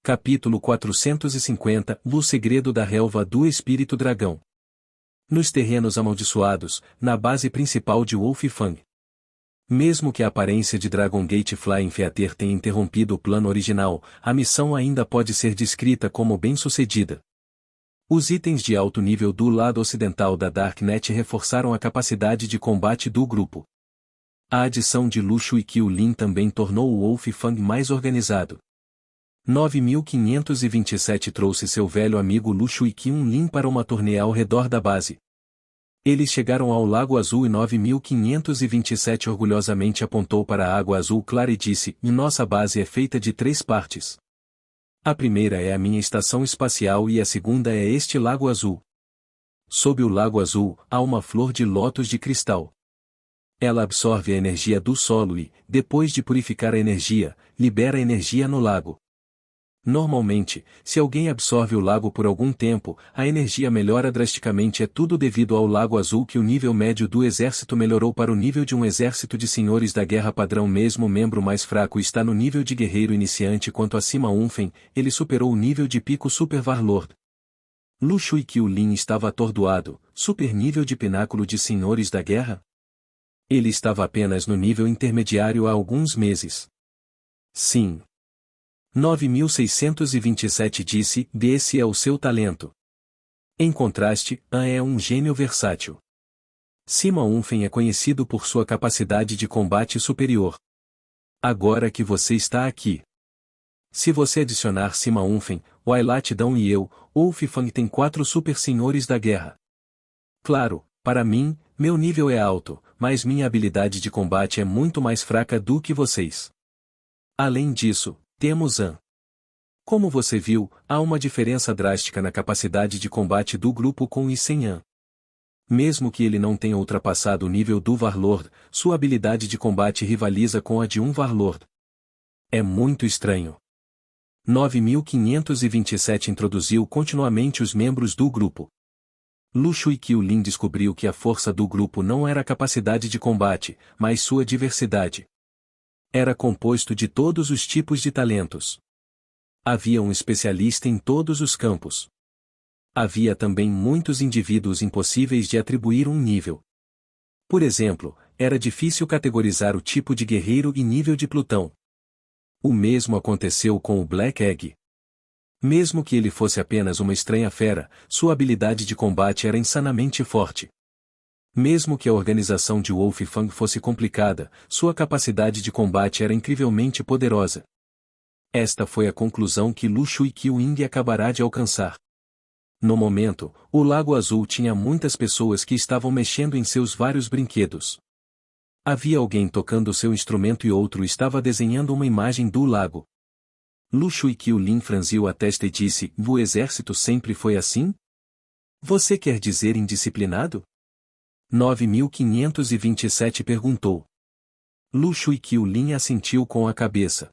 Capítulo 450 O segredo da relva do espírito dragão. Nos terrenos amaldiçoados, na base principal de Wolf-Fang. Mesmo que a aparência de Dragon Gate Flying Theater tenha interrompido o plano original, a missão ainda pode ser descrita como bem-sucedida. Os itens de alto nível do lado ocidental da Darknet reforçaram a capacidade de combate do grupo. A adição de Lu Shui Qiu Lin também tornou o Wolf-Fang mais organizado. 9527 trouxe seu velho amigo Lu Shui Qiu Lin para uma turnê ao redor da base. Eles chegaram ao Lago Azul e 9527 orgulhosamente apontou para a água azul clara e disse: Nossa base é feita de 3 partes. A primeira é a minha estação espacial e a segunda é este Lago Azul. Sob o Lago Azul, há uma flor de lótus de cristal. Ela absorve a energia do solo e, depois de purificar a energia, libera energia no lago. Normalmente, se alguém absorve o lago por algum tempo, a energia melhora drasticamente. É tudo devido ao Lago Azul que o nível médio do exército melhorou para o nível de um exército de senhores da guerra padrão. Mesmo o membro mais fraco está no nível de guerreiro iniciante. Quanto acima Unfen, ele superou o nível de pico Super Warlord. Lu Shui Qiu Lin estava atordoado. Super nível de pináculo de senhores da guerra? Ele estava apenas no nível intermediário há alguns meses. Sim. 9627 disse: Esse é o seu talento. Em contraste, An é um gênio versátil. Sima Unfen é conhecido por sua capacidade de combate superior. Agora que você está aqui. Se você adicionar Sima Unfen, Wailat Dão e eu, Wolf-Fang tem 4 super senhores da guerra. Claro, para mim, meu nível é alto, mas minha habilidade de combate é muito mais fraca do que vocês. Além disso, temos An. Como você viu, há uma diferença drástica na capacidade de combate do grupo com e sem An. Mesmo que ele não tenha ultrapassado o nível do Warlord, sua habilidade de combate rivaliza com a de um Warlord. É muito estranho. 9527 introduziu continuamente os membros do grupo. Lu Shui Qiu Lin descobriu que a força do grupo não era a capacidade de combate, mas sua diversidade. Era composto de todos os tipos de talentos. Havia um especialista em todos os campos. Havia também muitos indivíduos impossíveis de atribuir um nível. Por exemplo, era difícil categorizar o tipo de guerreiro e nível de Plutão. O mesmo aconteceu com o Black Egg. Mesmo que ele fosse apenas uma estranha fera, sua habilidade de combate era insanamente forte. Mesmo que a organização de Wolf-Fang fosse complicada, sua capacidade de combate era incrivelmente poderosa. Esta foi a conclusão que Lu Shui Qiu Lin acabará de alcançar. No momento, o Lago Azul tinha muitas pessoas que estavam mexendo em seus vários brinquedos. Havia alguém tocando seu instrumento e outro estava desenhando uma imagem do lago. Lu Shui Qiu Lin franziu a testa e disse: O exército sempre foi assim? Você quer dizer indisciplinado? 9527 perguntou. Lu Shui Qiu Lin assentiu com a cabeça.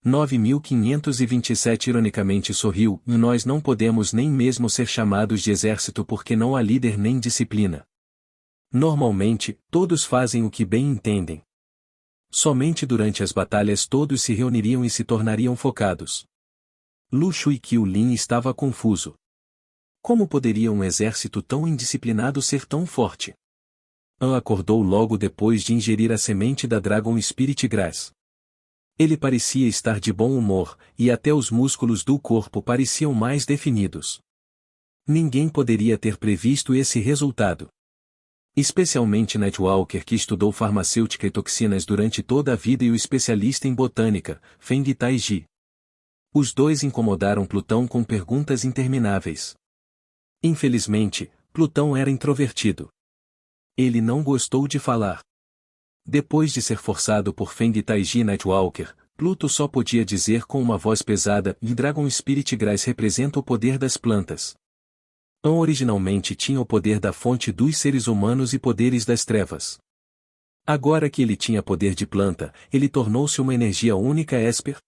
9527 ironicamente sorriu: Nós não podemos nem mesmo ser chamados de exército porque não há líder nem disciplina. Normalmente, todos fazem o que bem entendem. Somente durante as batalhas todos se reuniriam e se tornariam focados. Lu Shui Qiu Lin estava confuso. Como poderia um exército tão indisciplinado ser tão forte? An acordou logo depois de ingerir a semente da Dragon Spirit Grass. Ele parecia estar de bom humor, e até os músculos do corpo pareciam mais definidos. Ninguém poderia ter previsto esse resultado. Especialmente Nightwalker, que estudou farmacêutica e toxinas durante toda a vida, e o especialista em botânica, Feng Taiji. Os dois incomodaram Plutão com perguntas intermináveis. Infelizmente, Plutão era introvertido. Ele não gostou de falar. Depois de ser forçado por Feng Taiji e Nightwalker, Pluto só podia dizer com uma voz pesada: Dragon Spirit Grass representa o poder das plantas. An originalmente tinha o poder da fonte dos seres humanos e poderes das trevas. Agora que ele tinha poder de planta, ele tornou-se uma energia única Esper.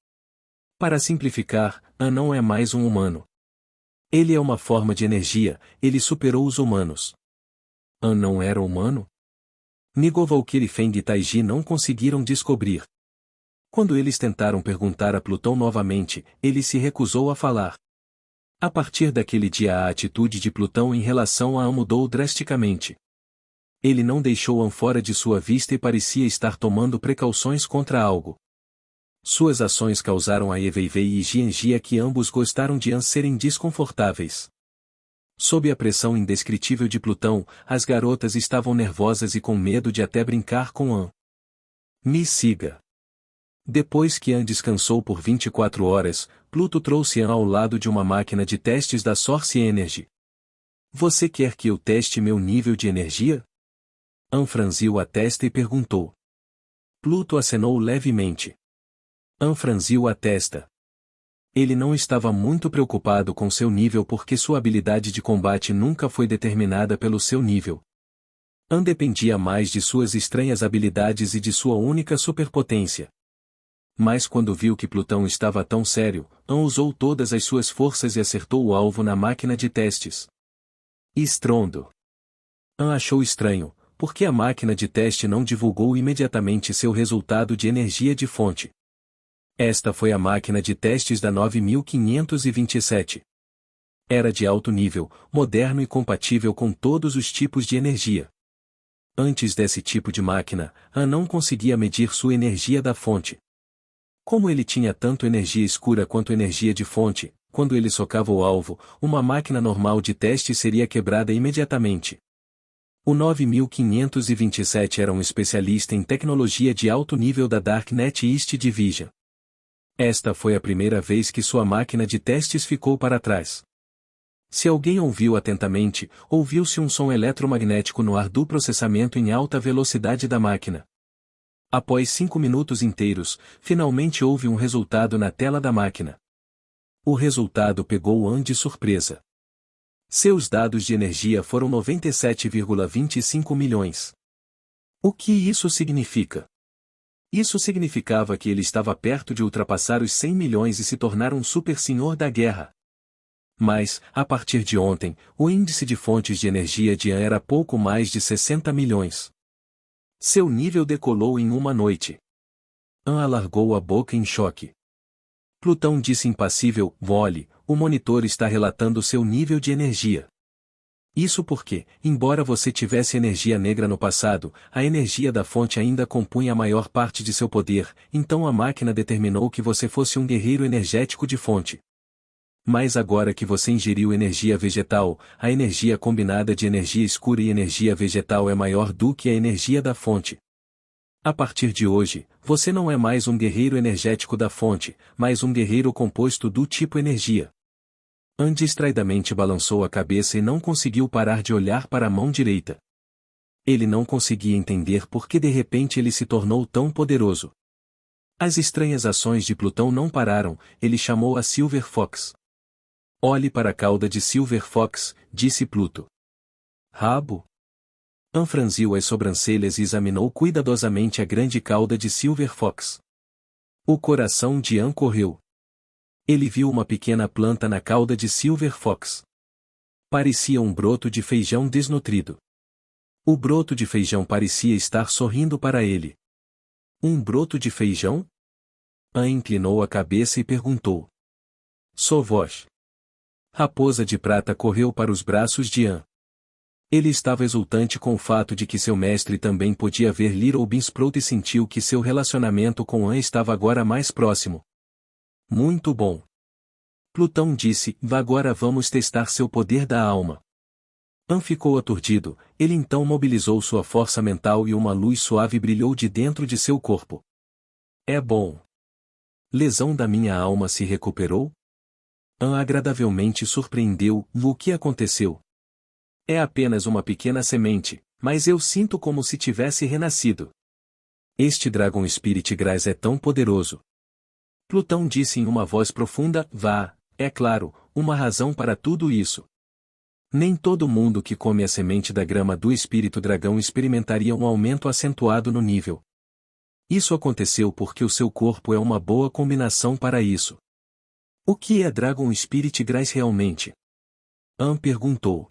Para simplificar, An não é mais um humano. Ele é uma forma de energia, ele superou os humanos. An não era humano? Nigovalkyr e Feng Taiji não conseguiram descobrir. Quando eles tentaram perguntar a Plutão novamente, ele se recusou a falar. A partir daquele dia a atitude de Plutão em relação a An mudou drasticamente. Ele não deixou An fora de sua vista e parecia estar tomando precauções contra algo. Suas ações causaram a Eveivei e Jianjia que ambos gostaram de An serem desconfortáveis. Sob a pressão indescritível de Plutão, as garotas estavam nervosas e com medo de até brincar com An. Me siga. Depois que An descansou por 24 horas, Pluto trouxe An ao lado de uma máquina de testes da Source Energy. Você quer que eu teste meu nível de energia? An franziu a testa e perguntou. Pluto acenou levemente. An franziu a testa. Ele não estava muito preocupado com seu nível porque sua habilidade de combate nunca foi determinada pelo seu nível. An dependia mais de suas estranhas habilidades e de sua única superpotência. Mas quando viu que Plutão estava tão sério, An usou todas as suas forças e acertou o alvo na máquina de testes. Estrondo. An achou estranho, porque a máquina de teste não divulgou imediatamente seu resultado de energia de fonte. Esta foi a máquina de testes da 9527. Era de alto nível, moderno e compatível com todos os tipos de energia. Antes desse tipo de máquina, An não conseguia medir sua energia da fonte. Como ele tinha tanto energia escura quanto energia de fonte, quando ele socava o alvo, uma máquina normal de teste seria quebrada imediatamente. O 9527 era um especialista em tecnologia de alto nível da Darknet East Division. Esta foi a primeira vez que sua máquina de testes ficou para trás. Se alguém ouviu atentamente, ouviu-se um som eletromagnético no ar do processamento em alta velocidade da máquina. Após 5 minutos inteiros, finalmente houve um resultado na tela da máquina. O resultado pegou An de surpresa. Seus dados de energia foram 97,25 milhões. O que isso significa? Isso significava que ele estava perto de ultrapassar os 100 milhões e se tornar um super senhor da guerra. Mas, a partir de ontem, o índice de fontes de energia de An era pouco mais de 60 milhões. Seu nível decolou em uma noite. An alargou a boca em choque. Plutão disse impassível, Vole, o monitor está relatando seu nível de energia. Isso porque, embora você tivesse energia negra no passado, a energia da fonte ainda compunha a maior parte de seu poder, então a máquina determinou que você fosse um guerreiro energético de fonte. Mas agora que você ingeriu energia vegetal, a energia combinada de energia escura e energia vegetal é maior do que a energia da fonte. A partir de hoje, você não é mais um guerreiro energético da fonte, mas um guerreiro composto do tipo energia. An distraidamente balançou a cabeça e não conseguiu parar de olhar para a mão direita. Ele não conseguia entender por que de repente ele se tornou tão poderoso. As estranhas ações de Plutão não pararam, ele chamou a Silver Fox. Olhe para a cauda de Silver Fox, disse Pluto. Rabo? An franziu as sobrancelhas e examinou cuidadosamente a grande cauda de Silver Fox. O coração de An correu. Ele viu uma pequena planta na cauda de Silver Fox. Parecia um broto de feijão desnutrido. O broto de feijão parecia estar sorrindo para ele. Um broto de feijão? An inclinou a cabeça e perguntou. Sou vós. Raposa de Prata correu para os braços de An. Ele estava exultante com o fato de que seu mestre também podia ver Little Beansprout e sentiu que seu relacionamento com An estava agora mais próximo. Muito bom. Plutão disse, agora vamos testar seu poder da alma. An ficou aturdido, ele então mobilizou sua força mental e uma luz suave brilhou de dentro de seu corpo. É bom. Lesão da minha alma se recuperou? An agradavelmente surpreendeu, o que aconteceu? É apenas uma pequena semente, mas eu sinto como se tivesse renascido. Este Dragon Spirit Grass é tão poderoso. Plutão disse em uma voz profunda, vá, é claro, uma razão para tudo isso. Nem todo mundo que come a semente da grama do espírito dragão experimentaria um aumento acentuado no nível. Isso aconteceu porque o seu corpo é uma boa combinação para isso. O que é Dragon Spirit Grass realmente? An perguntou.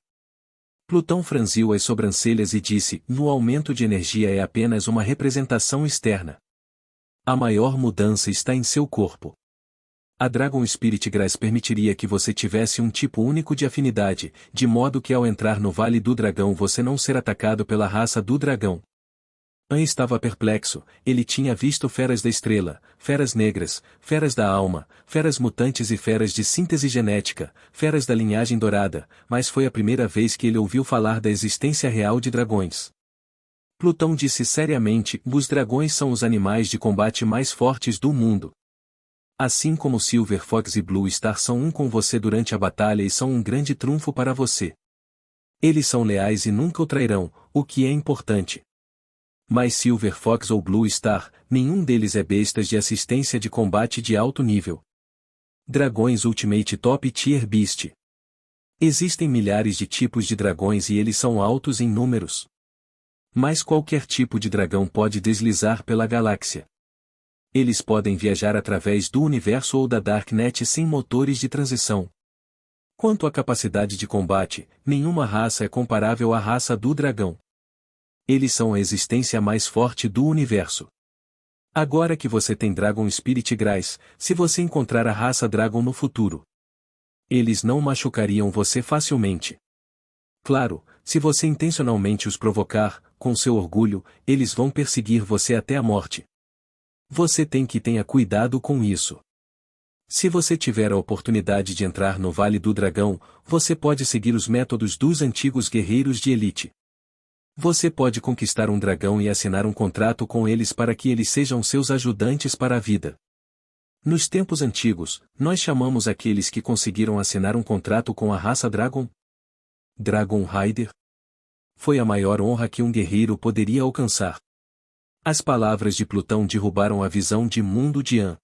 Plutão franziu as sobrancelhas e disse, no aumento de energia é apenas uma representação externa. A maior mudança está em seu corpo. A Dragon Spirit Grace permitiria que você tivesse um tipo único de afinidade, de modo que ao entrar no Vale do Dragão você não ser atacado pela raça do dragão. An estava perplexo, ele tinha visto feras da estrela, feras negras, feras da alma, feras mutantes e feras de síntese genética, feras da linhagem dourada, mas foi a primeira vez que ele ouviu falar da existência real de dragões. Plutão disse seriamente: os dragões são os animais de combate mais fortes do mundo. Assim como Silver Fox e Blue Star são um com você durante a batalha e são um grande trunfo para você. Eles são leais e nunca o trairão, o que é importante. Mas Silver Fox ou Blue Star, nenhum deles é bestas de assistência de combate de alto nível. Dragões Ultimate Top Tier Beast. Existem milhares de tipos de dragões e eles são altos em números. Mas qualquer tipo de dragão pode deslizar pela galáxia. Eles podem viajar através do universo ou da Darknet sem motores de transição. Quanto à capacidade de combate, nenhuma raça é comparável à raça do dragão. Eles são a existência mais forte do universo. Agora que você tem Dragon Spirit Grace, se você encontrar a raça Dragon no futuro, eles não machucariam você facilmente. Claro, se você intencionalmente os provocar, com seu orgulho, eles vão perseguir você até a morte. Você tem que tenha cuidado com isso. Se você tiver a oportunidade de entrar no Vale do Dragão, você pode seguir os métodos dos antigos guerreiros de elite. Você pode conquistar um dragão e assinar um contrato com eles para que eles sejam seus ajudantes para a vida. Nos tempos antigos, nós chamamos aqueles que conseguiram assinar um contrato com a raça Dragon. Dragon Rider. Foi a maior honra que um guerreiro poderia alcançar. As palavras de Plutão derrubaram a visão de mundo de An.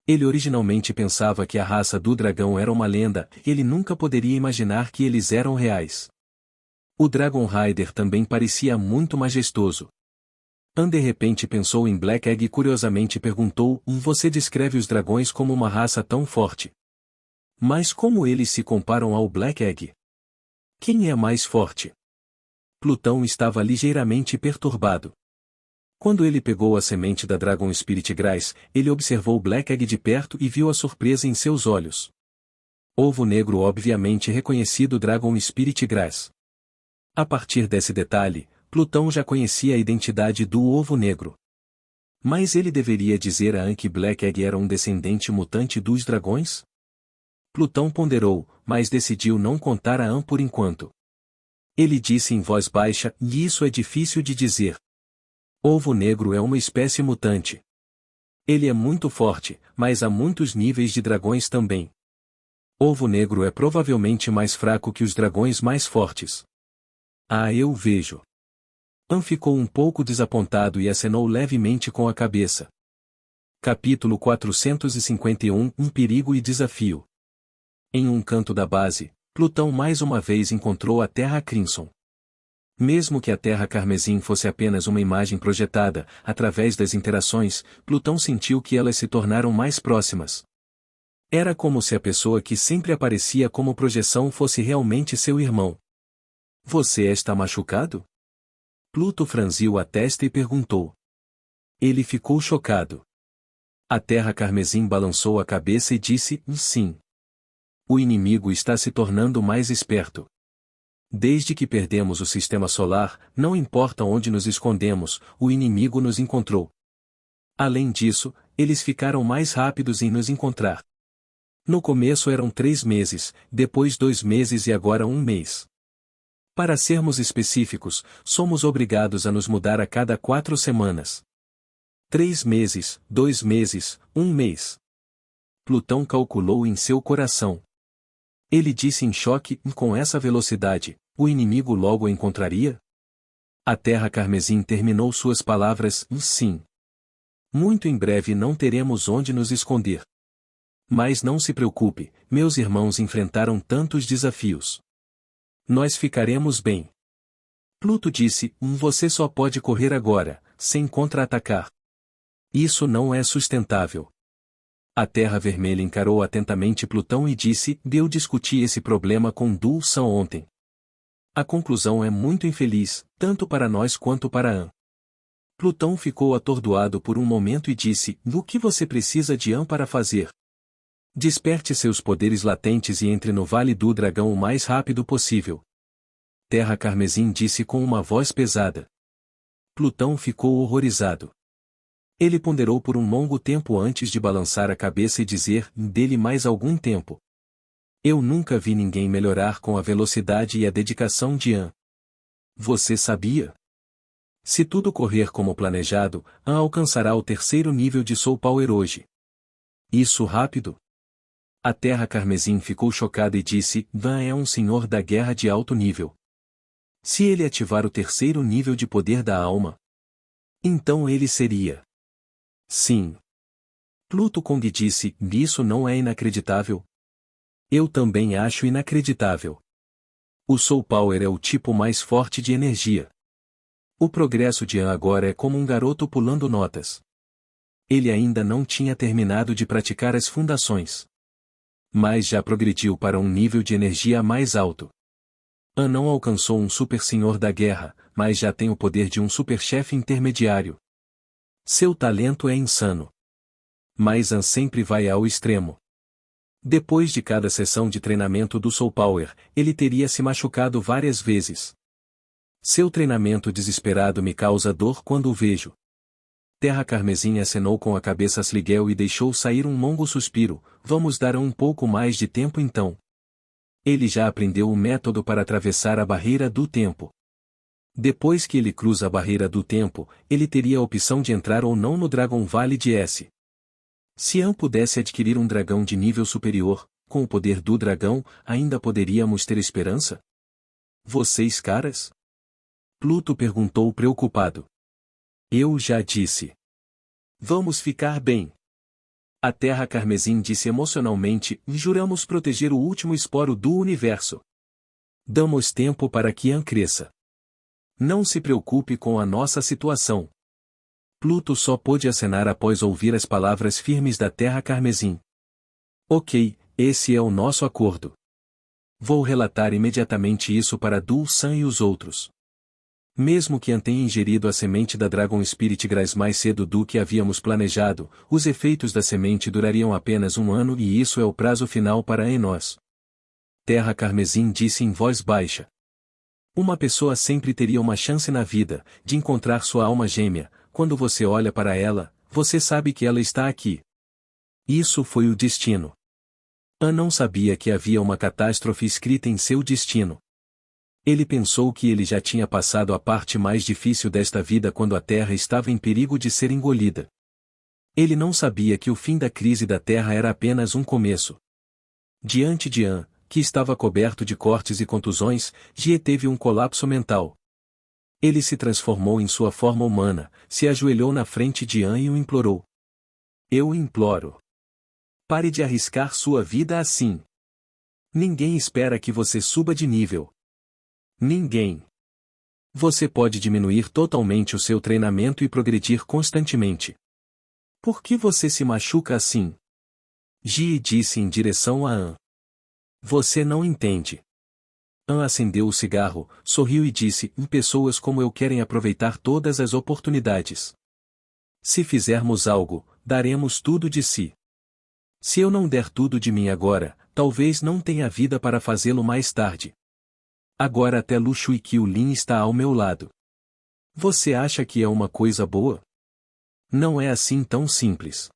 Ele originalmente pensava que a raça do dragão era uma lenda, ele nunca poderia imaginar que eles eram reais. O Dragon Rider também parecia muito majestoso. An de repente pensou em Black Egg e curiosamente perguntou: você descreve os dragões como uma raça tão forte. Mas como eles se comparam ao Black Egg? Quem é mais forte? Plutão estava ligeiramente perturbado. Quando ele pegou a semente da Dragon Spirit Grace, ele observou Black Egg de perto e viu a surpresa em seus olhos. Ovo Negro obviamente reconhecido Dragon Spirit Grace. A partir desse detalhe, Plutão já conhecia a identidade do Ovo Negro. Mas ele deveria dizer a An que Black Egg era um descendente mutante dos dragões? Plutão ponderou, mas decidiu não contar a An por enquanto. Ele disse em voz baixa: e isso é difícil de dizer. Ovo Negro é uma espécie mutante. Ele é muito forte, mas há muitos níveis de dragões também. Ovo Negro é provavelmente mais fraco que os dragões mais fortes. Ah, eu vejo. An ficou um pouco desapontado e acenou levemente com a cabeça. Capítulo 451 Um perigo e desafio. Em um canto da base, Plutão mais uma vez encontrou a Terra Crimson. Mesmo que a Terra Carmesim fosse apenas uma imagem projetada, através das interações, Plutão sentiu que elas se tornaram mais próximas. Era como se a pessoa que sempre aparecia como projeção fosse realmente seu irmão. Você está machucado? Pluto franziu a testa e perguntou. Ele ficou chocado. A Terra Carmesim balançou a cabeça e disse: sim. O inimigo está se tornando mais esperto. Desde que perdemos o sistema solar, não importa onde nos escondemos, o inimigo nos encontrou. Além disso, eles ficaram mais rápidos em nos encontrar. No começo eram 3 meses, depois 2 meses e agora 1 mês. Para sermos específicos, somos obrigados a nos mudar a cada 4 semanas. 3 meses, 2 meses, 1 mês. Plutão calculou em seu coração. Ele disse em choque: com essa velocidade, o inimigo logo o encontraria? A Terra Carmesim terminou suas palavras: sim. Muito em breve não teremos onde nos esconder. Mas não se preocupe, meus irmãos enfrentaram tantos desafios. Nós ficaremos bem. Pluto disse: você só pode correr agora, sem contra-atacar. Isso não é sustentável. A Terra Vermelha encarou atentamente Plutão e disse: eu discuti esse problema com Dulsan ontem. A conclusão é muito infeliz, tanto para nós quanto para An. Plutão ficou atordoado por um momento e disse: "O que você precisa de An para fazer? Desperte seus poderes latentes e entre no Vale do Dragão o mais rápido possível." Terra Carmesim disse com uma voz pesada. Plutão ficou horrorizado. Ele ponderou por um longo tempo antes de balançar a cabeça e dizer: "Dele mais algum tempo. Eu nunca vi ninguém melhorar com a velocidade e a dedicação de An. Você sabia? Se tudo correr como planejado, An alcançará o terceiro nível de Soul Power hoje. Isso rápido?" A Terra Carmesim ficou chocada e disse: "Van é um senhor da guerra de alto nível. Se ele ativar o terceiro nível de poder da alma, então ele seria." "Sim." Pluto Kong disse: "Isso não é inacreditável?" "Eu também acho inacreditável. O Soul Power é o tipo mais forte de energia. O progresso de An agora é como um garoto pulando notas. Ele ainda não tinha terminado de praticar as fundações, mas já progrediu para um nível de energia mais alto. An não alcançou um super senhor da guerra, mas já tem o poder de um super chefe intermediário. Seu talento é insano. Mas An sempre vai ao extremo. Depois de cada sessão de treinamento do Soul Power, ele teria se machucado várias vezes. Seu treinamento desesperado me causa dor quando o vejo." Terra Carmesim acenou com a cabeça a Sligel e deixou sair um longo suspiro. "Vamos dar um pouco mais de tempo então. Ele já aprendeu o método para atravessar a barreira do tempo. Depois que ele cruza a barreira do tempo, ele teria a opção de entrar ou não no Dragon Valley de S. Se An pudesse adquirir um dragão de nível superior, com o poder do dragão, ainda poderíamos ter esperança?" "Vocês caras?" Pluto perguntou preocupado. "Eu já disse. Vamos ficar bem." A Terra Carmesim disse emocionalmente: "Juramos proteger o último esporo do universo. Damos tempo para que An cresça. Não se preocupe com a nossa situação." Pluto só pôde acenar após ouvir as palavras firmes da Terra Carmesim. "Ok, esse é o nosso acordo. Vou relatar imediatamente isso para Dulsan e os outros. Mesmo que An tenha ingerido a semente da Dragon Spirit Grass mais cedo do que havíamos planejado, os efeitos da semente durariam apenas um ano e isso é o prazo final para Enos." Terra Carmesim disse em voz baixa. "Uma pessoa sempre teria uma chance na vida, de encontrar sua alma gêmea. Quando você olha para ela, você sabe que ela está aqui. Isso foi o destino." An não sabia que havia uma catástrofe escrita em seu destino. Ele pensou que ele já tinha passado a parte mais difícil desta vida quando a Terra estava em perigo de ser engolida. Ele não sabia que o fim da crise da Terra era apenas um começo. Diante de An, que estava coberto de cortes e contusões, Jie teve um colapso mental. Ele se transformou em sua forma humana, se ajoelhou na frente de An e o implorou. "Eu imploro. Pare de arriscar sua vida assim. Ninguém espera que você suba de nível. Ninguém. Você pode diminuir totalmente o seu treinamento e progredir constantemente. Por que você se machuca assim?" Jie disse em direção a An. "Você não entende." An acendeu o cigarro, sorriu e disse: "Pessoas como eu querem aproveitar todas as oportunidades. Se fizermos algo, daremos tudo de si. Se eu não der tudo de mim agora, talvez não tenha vida para fazê-lo mais tarde. Agora até Lu Shui Qiulin está ao meu lado. Você acha que é uma coisa boa? Não é assim tão simples.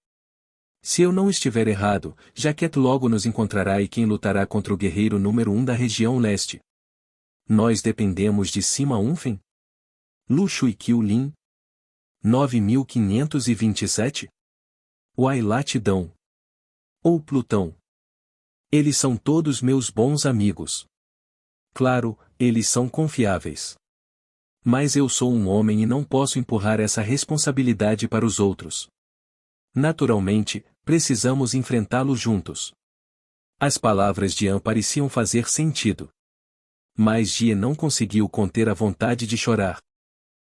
Se eu não estiver errado, Jaquet logo nos encontrará e quem lutará contra o guerreiro número 1 da região leste. Nós dependemos de Sima Unfen? Lu Shui Qiulin? 9527? Wailatidão. Ou Plutão. Eles são todos meus bons amigos. Claro, eles são confiáveis. Mas eu sou um homem e não posso empurrar essa responsabilidade para os outros. Naturalmente, precisamos enfrentá-lo juntos." As palavras de An pareciam fazer sentido. Mas Jie não conseguiu conter a vontade de chorar.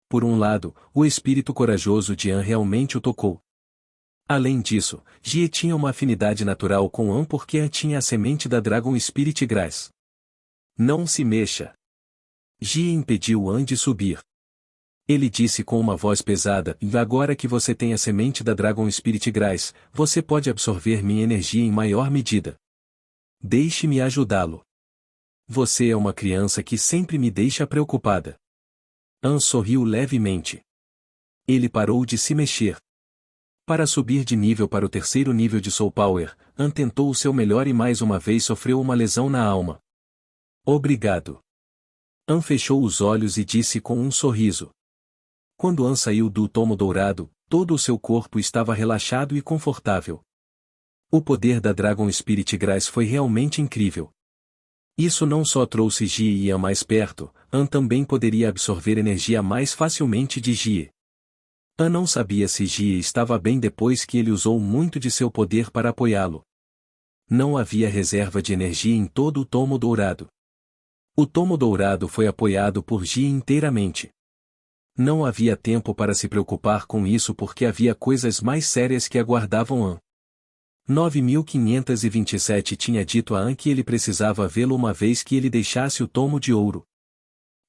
Por um lado, o espírito corajoso de An realmente o tocou. Além disso, Jie tinha uma afinidade natural com An porque An tinha a semente da Dragon Spirit Grass. "Não se mexa." Jie impediu An de subir. Ele disse com uma voz pesada, e agora que você tem a semente da Dragon Spirit Grace, você pode absorver minha energia em maior medida. Deixe-me ajudá-lo. Você é uma criança que sempre me deixa preocupada. An sorriu levemente. Ele parou de se mexer. Para subir de nível para o terceiro nível de Soul Power, An tentou o seu melhor e mais uma vez sofreu uma lesão na alma. Obrigado. An fechou os olhos e disse com um sorriso. Quando An saiu do tomo dourado, todo o seu corpo estava relaxado e confortável. O poder da Dragon Spirit Grace foi realmente incrível. Isso não só trouxe Jie e An mais perto, An também poderia absorver energia mais facilmente de Jie. An não sabia se Jie estava bem depois que ele usou muito de seu poder para apoiá-lo. Não havia reserva de energia em todo o tomo dourado. O tomo dourado foi apoiado por Jie inteiramente. Não havia tempo para se preocupar com isso porque havia coisas mais sérias que aguardavam An. 9527 tinha dito a An que ele precisava vê-lo uma vez que ele deixasse o tomo de ouro.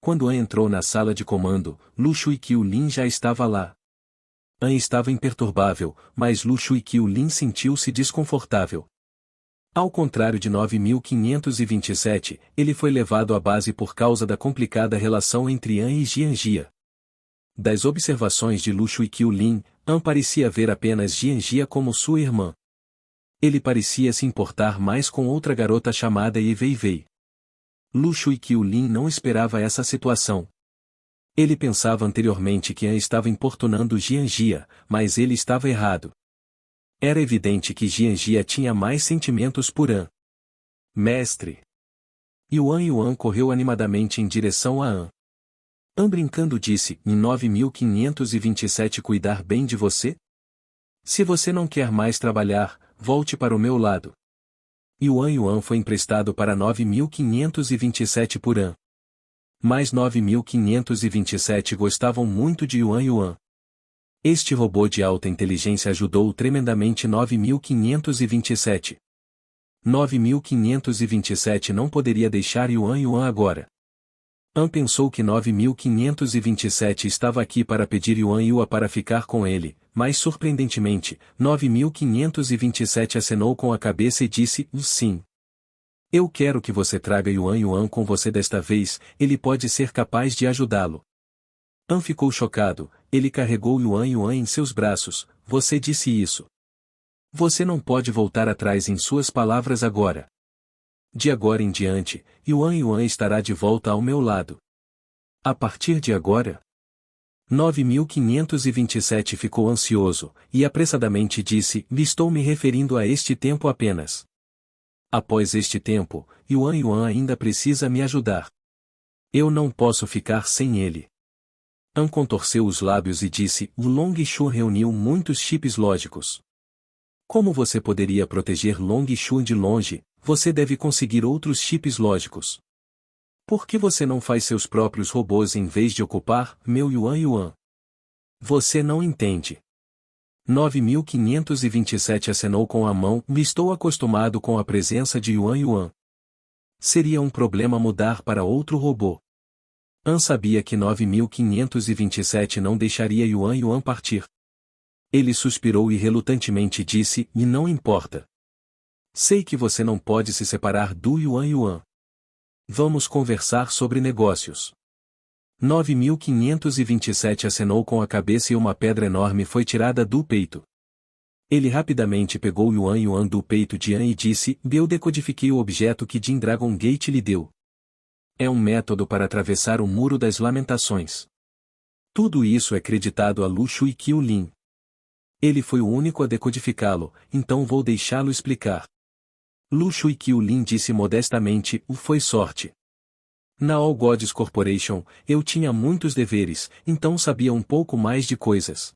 Quando An entrou na sala de comando, Lu Shui Qiulin já estava lá. An estava imperturbável, mas Lu Shui Qiulin sentiu-se desconfortável. Ao contrário de 9527, ele foi levado à base por causa da complicada relação entre An e Jianjia. Das observações de Lu Shui Qiulin, An parecia ver apenas Jianjia como sua irmã. Ele parecia se importar mais com outra garota chamada Ye Weiwei. Lu Shui Qiulin não esperava essa situação. Ele pensava anteriormente que An estava importunando Jianjia, mas ele estava errado. Era evidente que Jianjia tinha mais sentimentos por An. Mestre. Yuan correu animadamente em direção a An. An brincando disse, em 9527 cuidar bem de você? Se você não quer mais trabalhar, volte para o meu lado. Yuan foi emprestado para 9527 por An. Mas 9527 gostavam muito de Yuan. Este robô de alta inteligência ajudou tremendamente 9527. 9527 não poderia deixar Yuan agora. An pensou que 9527 estava aqui para pedir Yuan para ficar com ele, mas surpreendentemente, 9527 acenou com a cabeça e disse, sim. Eu quero que você traga Yuan com você desta vez, ele pode ser capaz de ajudá-lo. An ficou chocado, ele carregou Yuan em seus braços, você disse isso. Você não pode voltar atrás em suas palavras agora. De agora em diante, Yuan estará de volta ao meu lado. A partir de agora? 9527 ficou ansioso, e apressadamente disse, estou me referindo a este tempo apenas. Após este tempo, Yuan ainda precisa me ajudar. Eu não posso ficar sem ele. An contorceu os lábios e disse, o Long Shu reuniu muitos chips lógicos. Como você poderia proteger Long Shu de longe? Você deve conseguir outros chips lógicos. Por que você não faz seus próprios robôs em vez de ocupar meu Yuan? Você não entende. 9527 acenou com a mão, estou acostumado com a presença de Yuan. Seria um problema mudar para outro robô. An sabia que 9527 não deixaria Yuan partir. Ele suspirou e relutantemente disse, e não importa. Sei que você não pode se separar do Yuan. Vamos conversar sobre negócios. 9527 acenou com a cabeça e uma pedra enorme foi tirada do peito. Ele rapidamente pegou Yuan do peito de An e disse, eu decodifiquei o objeto que Jin Dragon Gate lhe deu. É um método para atravessar o Muro das Lamentações. Tudo isso é creditado a Lu Shui Qiulin. Ele foi o único a decodificá-lo, então vou deixá-lo explicar. Lu Shui Qiulin disse modestamente, foi sorte. Na All Gods Corporation, eu tinha muitos deveres, então sabia um pouco mais de coisas.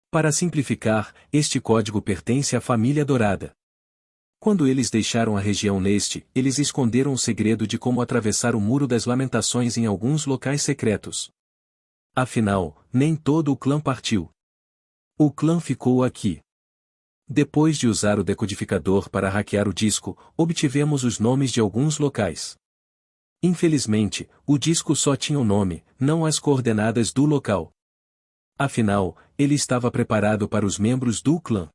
Para simplificar, este código pertence à família dourada. Quando eles deixaram a região leste, eles esconderam o segredo de como atravessar o Muro das Lamentações em alguns locais secretos. Afinal, nem todo o clã partiu. O clã ficou aqui. Depois de usar o decodificador para hackear o disco, obtivemos os nomes de alguns locais. Infelizmente, o disco só tinha o nome, não as coordenadas do local. Afinal, ele estava preparado para os membros do clã.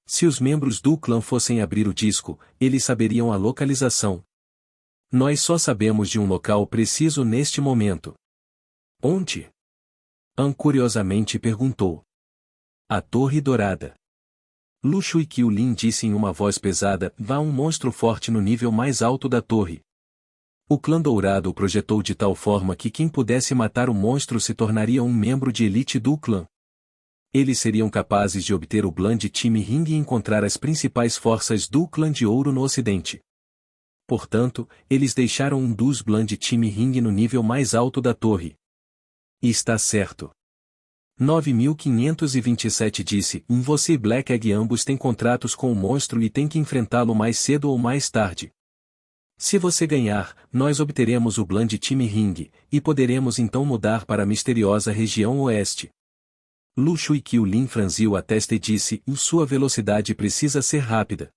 Se os membros do clã fossem abrir o disco, eles saberiam a localização. Nós só sabemos de um local preciso neste momento. Onde? An curiosamente perguntou. A Torre Dourada. Lu Shui Qiulin disse em uma voz pesada: vá um monstro forte no nível mais alto da torre. O clã dourado o projetou de tal forma que quem pudesse matar o monstro se tornaria um membro de elite do clã. Eles seriam capazes de obter o Blood Team Ring e encontrar as principais forças do clã de ouro no ocidente. Portanto, eles deixaram um dos Blood Team Ring no nível mais alto da torre. E está certo. 9527 disse: você e Black Egg ambos têm contratos com o monstro e têm que enfrentá-lo mais cedo ou mais tarde. Se você ganhar, nós obteremos o Blood Team Ring, e poderemos então mudar para a misteriosa região oeste. Lu Shui Qiulin franziu a testa e disse: sua velocidade precisa ser rápida.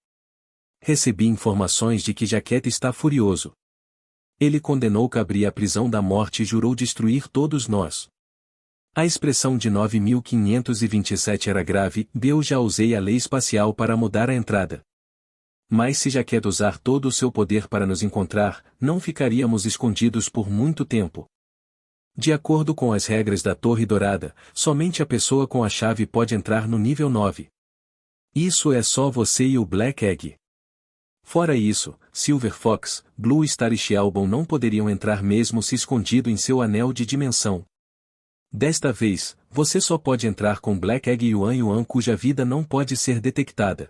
Recebi informações de que Jaqueta está furioso. Ele condenou Cabri à prisão da morte e jurou destruir todos nós. A expressão de 9527 era grave: eu já usei a lei espacial para mudar a entrada. Mas se Jaqueta usar todo o seu poder para nos encontrar, não ficaríamos escondidos por muito tempo. De acordo com as regras da Torre Dourada, somente a pessoa com a chave pode entrar no nível 9. Isso é só você e o Black Egg. Fora isso, Silver Fox, Blue Star e Xiaobon não poderiam entrar mesmo se escondido em seu anel de dimensão. Desta vez, você só pode entrar com Black Egg e Yuan cuja vida não pode ser detectada.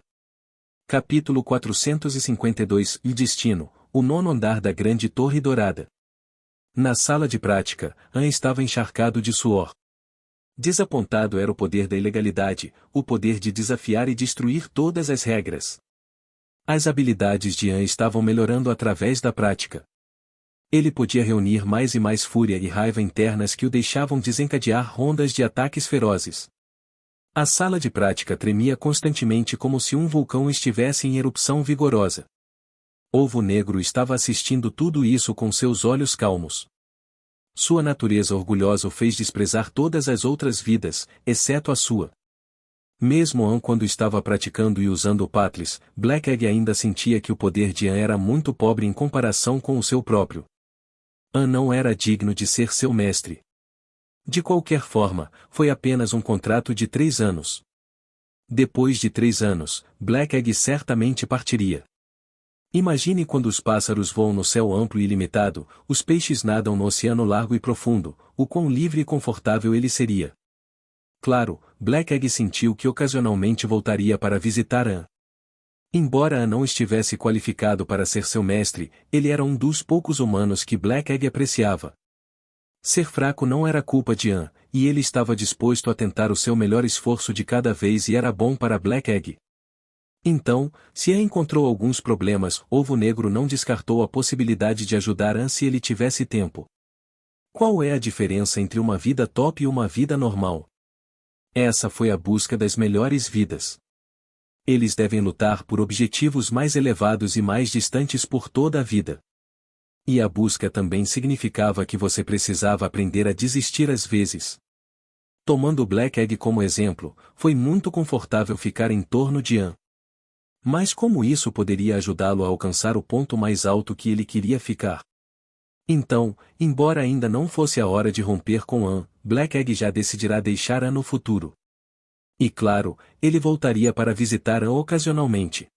Capítulo 452 E Destino, o nono andar da Grande Torre Dourada. Na sala de prática, An estava encharcado de suor. Desapontado era o poder da ilegalidade, o poder de desafiar e destruir todas as regras. As habilidades de An estavam melhorando através da prática. Ele podia reunir mais e mais fúria e raiva internas que o deixavam desencadear rondas de ataques ferozes. A sala de prática tremia constantemente como se um vulcão estivesse em erupção vigorosa. Ovo Negro estava assistindo tudo isso com seus olhos calmos. Sua natureza orgulhosa o fez desprezar todas as outras vidas, exceto a sua. Mesmo An quando estava praticando e usando o Patlis, Black Egg ainda sentia que o poder de An era muito pobre em comparação com o seu próprio. An não era digno de ser seu mestre. De qualquer forma, foi apenas um contrato de 3 anos. Depois de 3 anos, Black Egg certamente partiria. Imagine quando os pássaros voam no céu amplo e ilimitado, os peixes nadam no oceano largo e profundo, o quão livre e confortável ele seria. Claro, Black Egg sentiu que ocasionalmente voltaria para visitar An. Embora An não estivesse qualificado para ser seu mestre, ele era um dos poucos humanos que Black Egg apreciava. Ser fraco não era culpa de An, e ele estava disposto a tentar o seu melhor esforço de cada vez e era bom para Black Egg. Então, se An encontrou alguns problemas, Ovo Negro não descartou a possibilidade de ajudar An se ele tivesse tempo. Qual é a diferença entre uma vida top e uma vida normal? Essa foi a busca das melhores vidas. Eles devem lutar por objetivos mais elevados e mais distantes por toda a vida. E a busca também significava que você precisava aprender a desistir às vezes. Tomando Black Egg como exemplo, foi muito confortável ficar em torno de An. Mas como isso poderia ajudá-lo a alcançar o ponto mais alto que ele queria ficar? Então, embora ainda não fosse a hora de romper com An, Black Egg já decidirá deixar An no futuro. E claro, ele voltaria para visitar An ocasionalmente.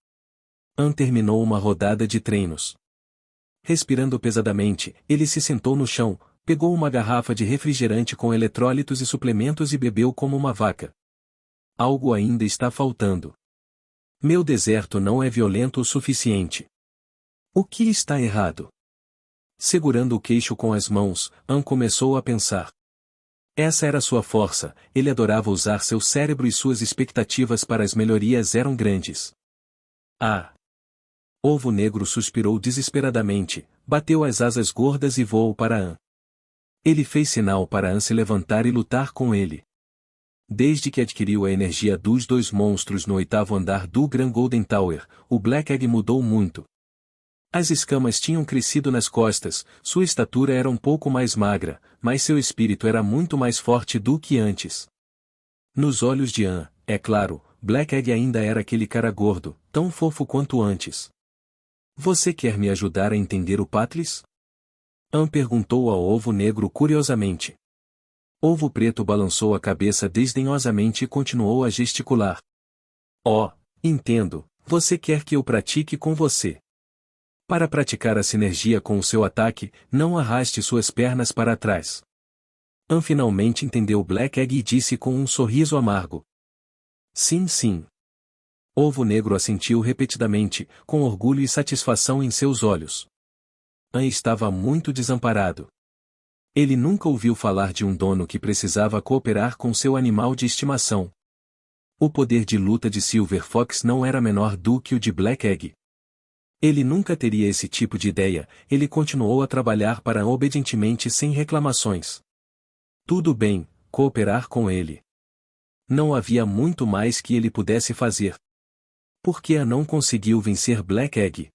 An terminou uma rodada de treinos. Respirando pesadamente, ele se sentou no chão, pegou uma garrafa de refrigerante com eletrólitos e suplementos e bebeu como uma vaca. Algo ainda está faltando. Meu deserto não é violento o suficiente. O que está errado? Segurando o queixo com as mãos, An começou a pensar. Essa era sua força, ele adorava usar seu cérebro e suas expectativas para as melhorias eram grandes. Ah! Ovo Negro suspirou desesperadamente, bateu as asas gordas e voou para An. Ele fez sinal para An se levantar e lutar com ele. Desde que adquiriu a energia dos 2 monstros no 8º andar do Grand Golden Tower, o Black Egg mudou muito. As escamas tinham crescido nas costas, sua estatura era um pouco mais magra, mas seu espírito era muito mais forte do que antes. Nos olhos de Anne, é claro, Black Egg ainda era aquele cara gordo, tão fofo quanto antes. Você quer me ajudar a entender o Patlis? Anne perguntou ao Ovo Negro curiosamente. Ovo Preto balançou a cabeça desdenhosamente e continuou a gesticular. Oh, entendo, você quer que eu pratique com você. Para praticar a sinergia com o seu ataque, não arraste suas pernas para trás. Anne finalmente entendeu Black Egg e disse com um sorriso amargo. Sim, sim. Ovo Negro assentiu repetidamente, com orgulho e satisfação em seus olhos. Anne estava muito desamparado. Ele nunca ouviu falar de um dono que precisava cooperar com seu animal de estimação. O poder de luta de Silver Fox não era menor do que o de Black Egg. Ele nunca teria esse tipo de ideia, ele continuou a trabalhar para Anne obedientemente sem reclamações. Tudo bem, cooperar com ele. Não havia muito mais que ele pudesse fazer. Por que Anne não conseguiu vencer Black Egg?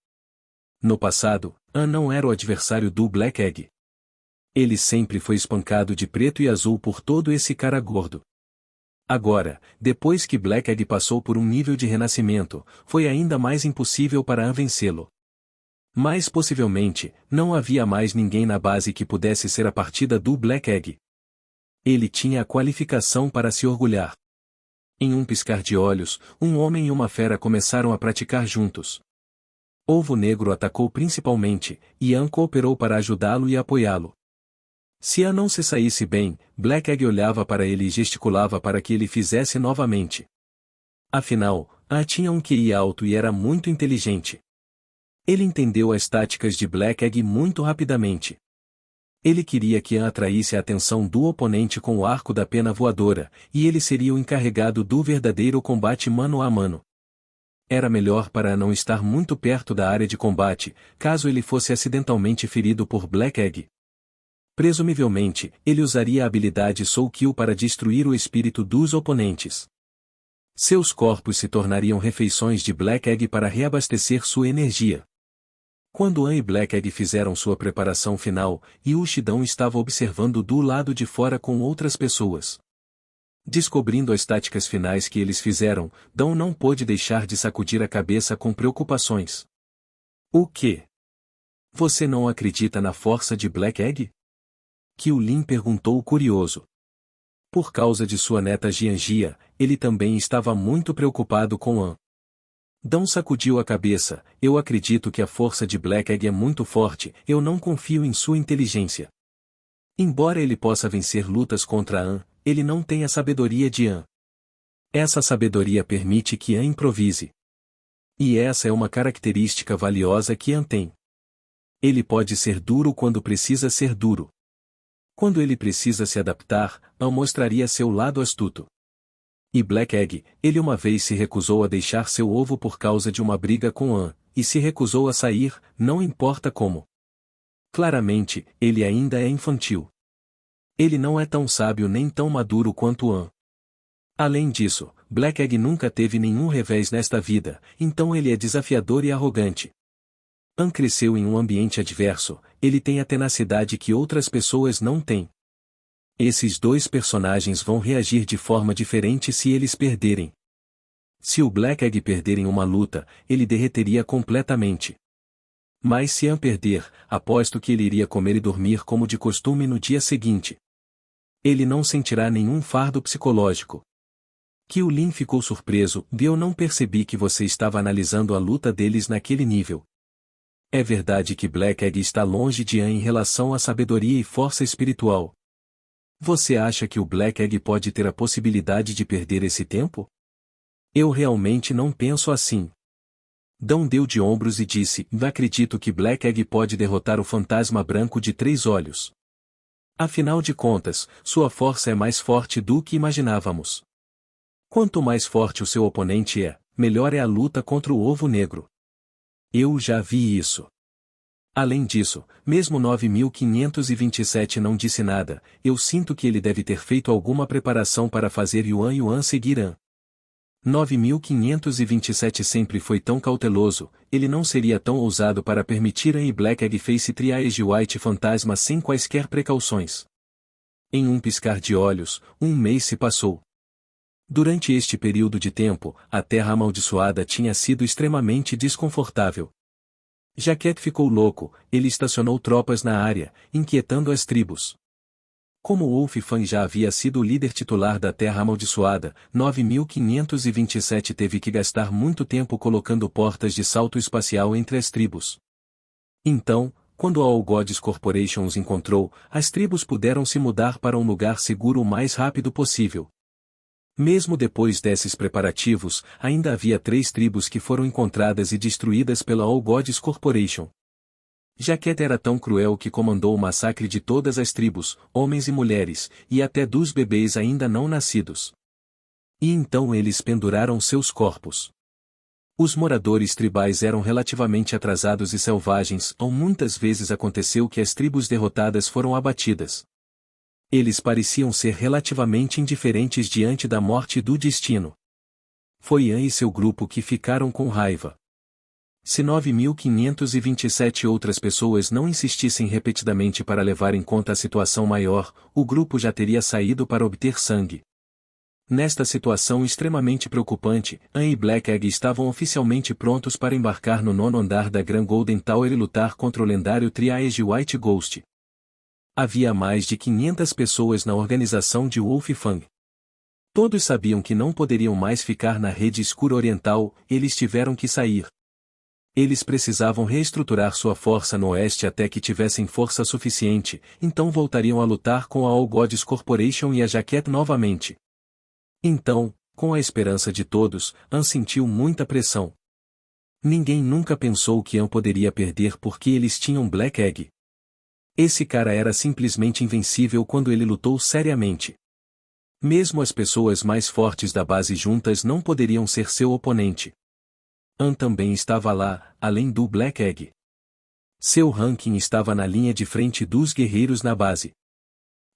No passado, Anne não era o adversário do Black Egg. Ele sempre foi espancado de preto e azul por todo esse cara gordo. Agora, depois que Black Egg passou por um nível de renascimento, foi ainda mais impossível para Anne vencê-lo. Mas possivelmente, não havia mais ninguém na base que pudesse ser a partida do Black Egg. Ele tinha a qualificação para se orgulhar. Em um piscar de olhos, um homem e uma fera começaram a praticar juntos. Ovo Negro atacou principalmente, e Anne cooperou para ajudá-lo e apoiá-lo. Se Anne não se saísse bem, Black Egg olhava para ele e gesticulava para que ele fizesse novamente. Afinal, Anne tinha um QI alto e era muito inteligente. Ele entendeu as táticas de Black Egg muito rapidamente. Ele queria que Anne atraísse a atenção do oponente com o arco da pena voadora, e ele seria o encarregado do verdadeiro combate mano a mano. Era melhor para Anne não estar muito perto da área de combate, caso ele fosse acidentalmente ferido por Black Egg. Presumivelmente, ele usaria a habilidade Soul Kill para destruir o espírito dos oponentes. Seus corpos se tornariam refeições de Black Egg para reabastecer sua energia. Quando Anne e Black Egg fizeram sua preparação final, Yushidão estava observando do lado de fora com outras pessoas. Descobrindo as táticas finais que eles fizeram, Dão não pôde deixar de sacudir a cabeça com preocupações. O quê? Você não acredita na força de Black Egg? Qiulin perguntou curioso. Por causa de sua neta Jianjia, ele também estava muito preocupado com Anne. Dão sacudiu a cabeça. Eu acredito que a força de Black Egg é muito forte, eu não confio em sua inteligência. Embora ele possa vencer lutas contra Anne, ele não tem a sabedoria de Anne. Essa sabedoria permite que Anne improvise. E essa é uma característica valiosa que Anne tem. Ele pode ser duro quando precisa ser duro. Quando ele precisa se adaptar, Anne mostraria seu lado astuto. E Black Egg, ele uma vez se recusou a deixar seu ovo por causa de uma briga com Anne, e se recusou a sair, não importa como. Claramente, ele ainda é infantil. Ele não é tão sábio nem tão maduro quanto Anne. Além disso, Black Egg nunca teve nenhum revés nesta vida, então ele é desafiador e arrogante. Anne cresceu em um ambiente adverso, ele tem a tenacidade que outras pessoas não têm. Esses dois personagens vão reagir de forma diferente se eles perderem. Se o Black Egg perder em uma luta, ele derreteria completamente. Mas se Anne perder, aposto que ele iria comer e dormir como de costume no dia seguinte. Ele não sentirá nenhum fardo psicológico. Qiulin ficou surpreso, eu não percebi que você estava analisando a luta deles naquele nível. É verdade que Black Egg está longe de Anne em relação à sabedoria e força espiritual. Você acha que o Black Egg pode ter a possibilidade de perder esse tempo? Eu realmente não penso assim. Dão deu de ombros e disse, acredito que Black Egg pode derrotar o fantasma branco de 3 olhos. Afinal de contas, sua força é mais forte do que imaginávamos. Quanto mais forte o seu oponente é, melhor é a luta contra o Ovo Negro. Eu já vi isso. Além disso, mesmo 9527 não disse nada, eu sinto que ele deve ter feito alguma preparação para fazer Yuan seguir Anne. 9527 sempre foi tão cauteloso, ele não seria tão ousado para permitir a Black Egg Face Triage White Fantasma sem quaisquer precauções. Em um piscar de olhos, um mês se passou. Durante este período de tempo, a Terra Amaldiçoada tinha sido extremamente desconfortável. Jaquet ficou louco, ele estacionou tropas na área, inquietando as tribos. Como Wolf Fang já havia sido o líder titular da Terra Amaldiçoada, 9527 teve que gastar muito tempo colocando portas de salto espacial entre as tribos. Então, quando a All Gods Corporation os encontrou, as tribos puderam se mudar para um lugar seguro o mais rápido possível. Mesmo depois desses preparativos, ainda havia 3 tribos que foram encontradas e destruídas pela All Gods Corporation. Jaquet era tão cruel que comandou o massacre de todas as tribos, homens e mulheres, e até dos bebês ainda não nascidos. E então eles penduraram seus corpos. Os moradores tribais eram relativamente atrasados e selvagens, ou muitas vezes aconteceu que as tribos derrotadas foram abatidas. Eles pareciam ser relativamente indiferentes diante da morte e do destino. Foi An e seu grupo que ficaram com raiva. Se 9527 outras pessoas não insistissem repetidamente para levar em conta a situação maior, o grupo já teria saído para obter sangue. Nesta situação extremamente preocupante, An e Black Egg estavam oficialmente prontos para embarcar no 9º andar da Grand Golden Tower e lutar contra o lendário Triage White Ghost. Havia mais de 500 pessoas na organização de Wolf Fang. Todos sabiam que não poderiam mais ficar na rede escura oriental, eles tiveram que sair. Eles precisavam reestruturar sua força no oeste até que tivessem força suficiente, então voltariam a lutar com a All Gods Corporation e a Jaquet novamente. Então, com a esperança de todos, An sentiu muita pressão. Ninguém nunca pensou que An poderia perder porque eles tinham Black Egg. Esse cara era simplesmente invencível quando ele lutou seriamente. Mesmo as pessoas mais fortes da base juntas não poderiam ser seu oponente. An também estava lá, além do Black Egg. Seu ranking estava na linha de frente dos guerreiros na base.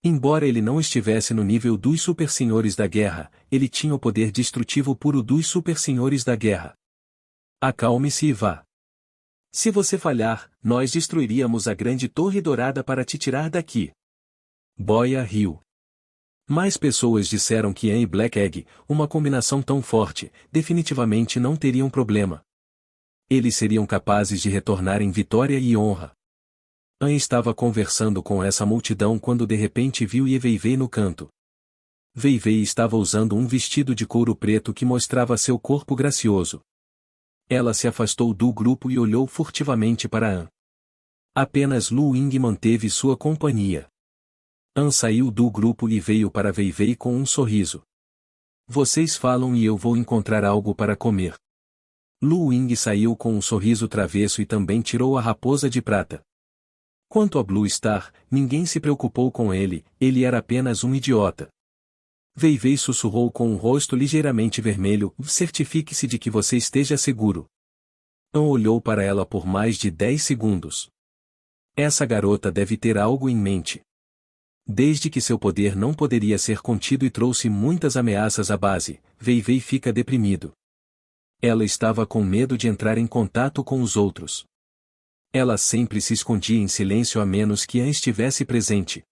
Embora ele não estivesse no nível dos Super Senhores da Guerra, ele tinha o poder destrutivo puro dos Super Senhores da Guerra. Acalme-se e vá. Se você falhar, nós destruiríamos a grande torre dourada para te tirar daqui. Boya riu. Mais pessoas disseram que An e Black Egg, uma combinação tão forte, definitivamente não teriam problema. Eles seriam capazes de retornar em vitória e honra. An estava conversando com essa multidão quando de repente viu Ye no canto. Wei estava usando um vestido de couro preto que mostrava seu corpo gracioso. Ela se afastou do grupo e olhou furtivamente para An. Apenas Lu Ying manteve sua companhia. An saiu do grupo e veio para Wei com um sorriso. Vocês falam e eu vou encontrar algo para comer. Lu Ying saiu com um sorriso travesso e também tirou a raposa de prata. Quanto a Blue Star, ninguém se preocupou com ele era apenas um idiota. Wei sussurrou com um rosto ligeiramente vermelho, certifique-se de que você esteja seguro. An olhou para ela por mais de 10 segundos. Essa garota deve ter algo em mente. Desde que seu poder não poderia ser contido e trouxe muitas ameaças à base, Wei fica deprimido. Ela estava com medo de entrar em contato com os outros. Ela sempre se escondia em silêncio a menos que An estivesse presente.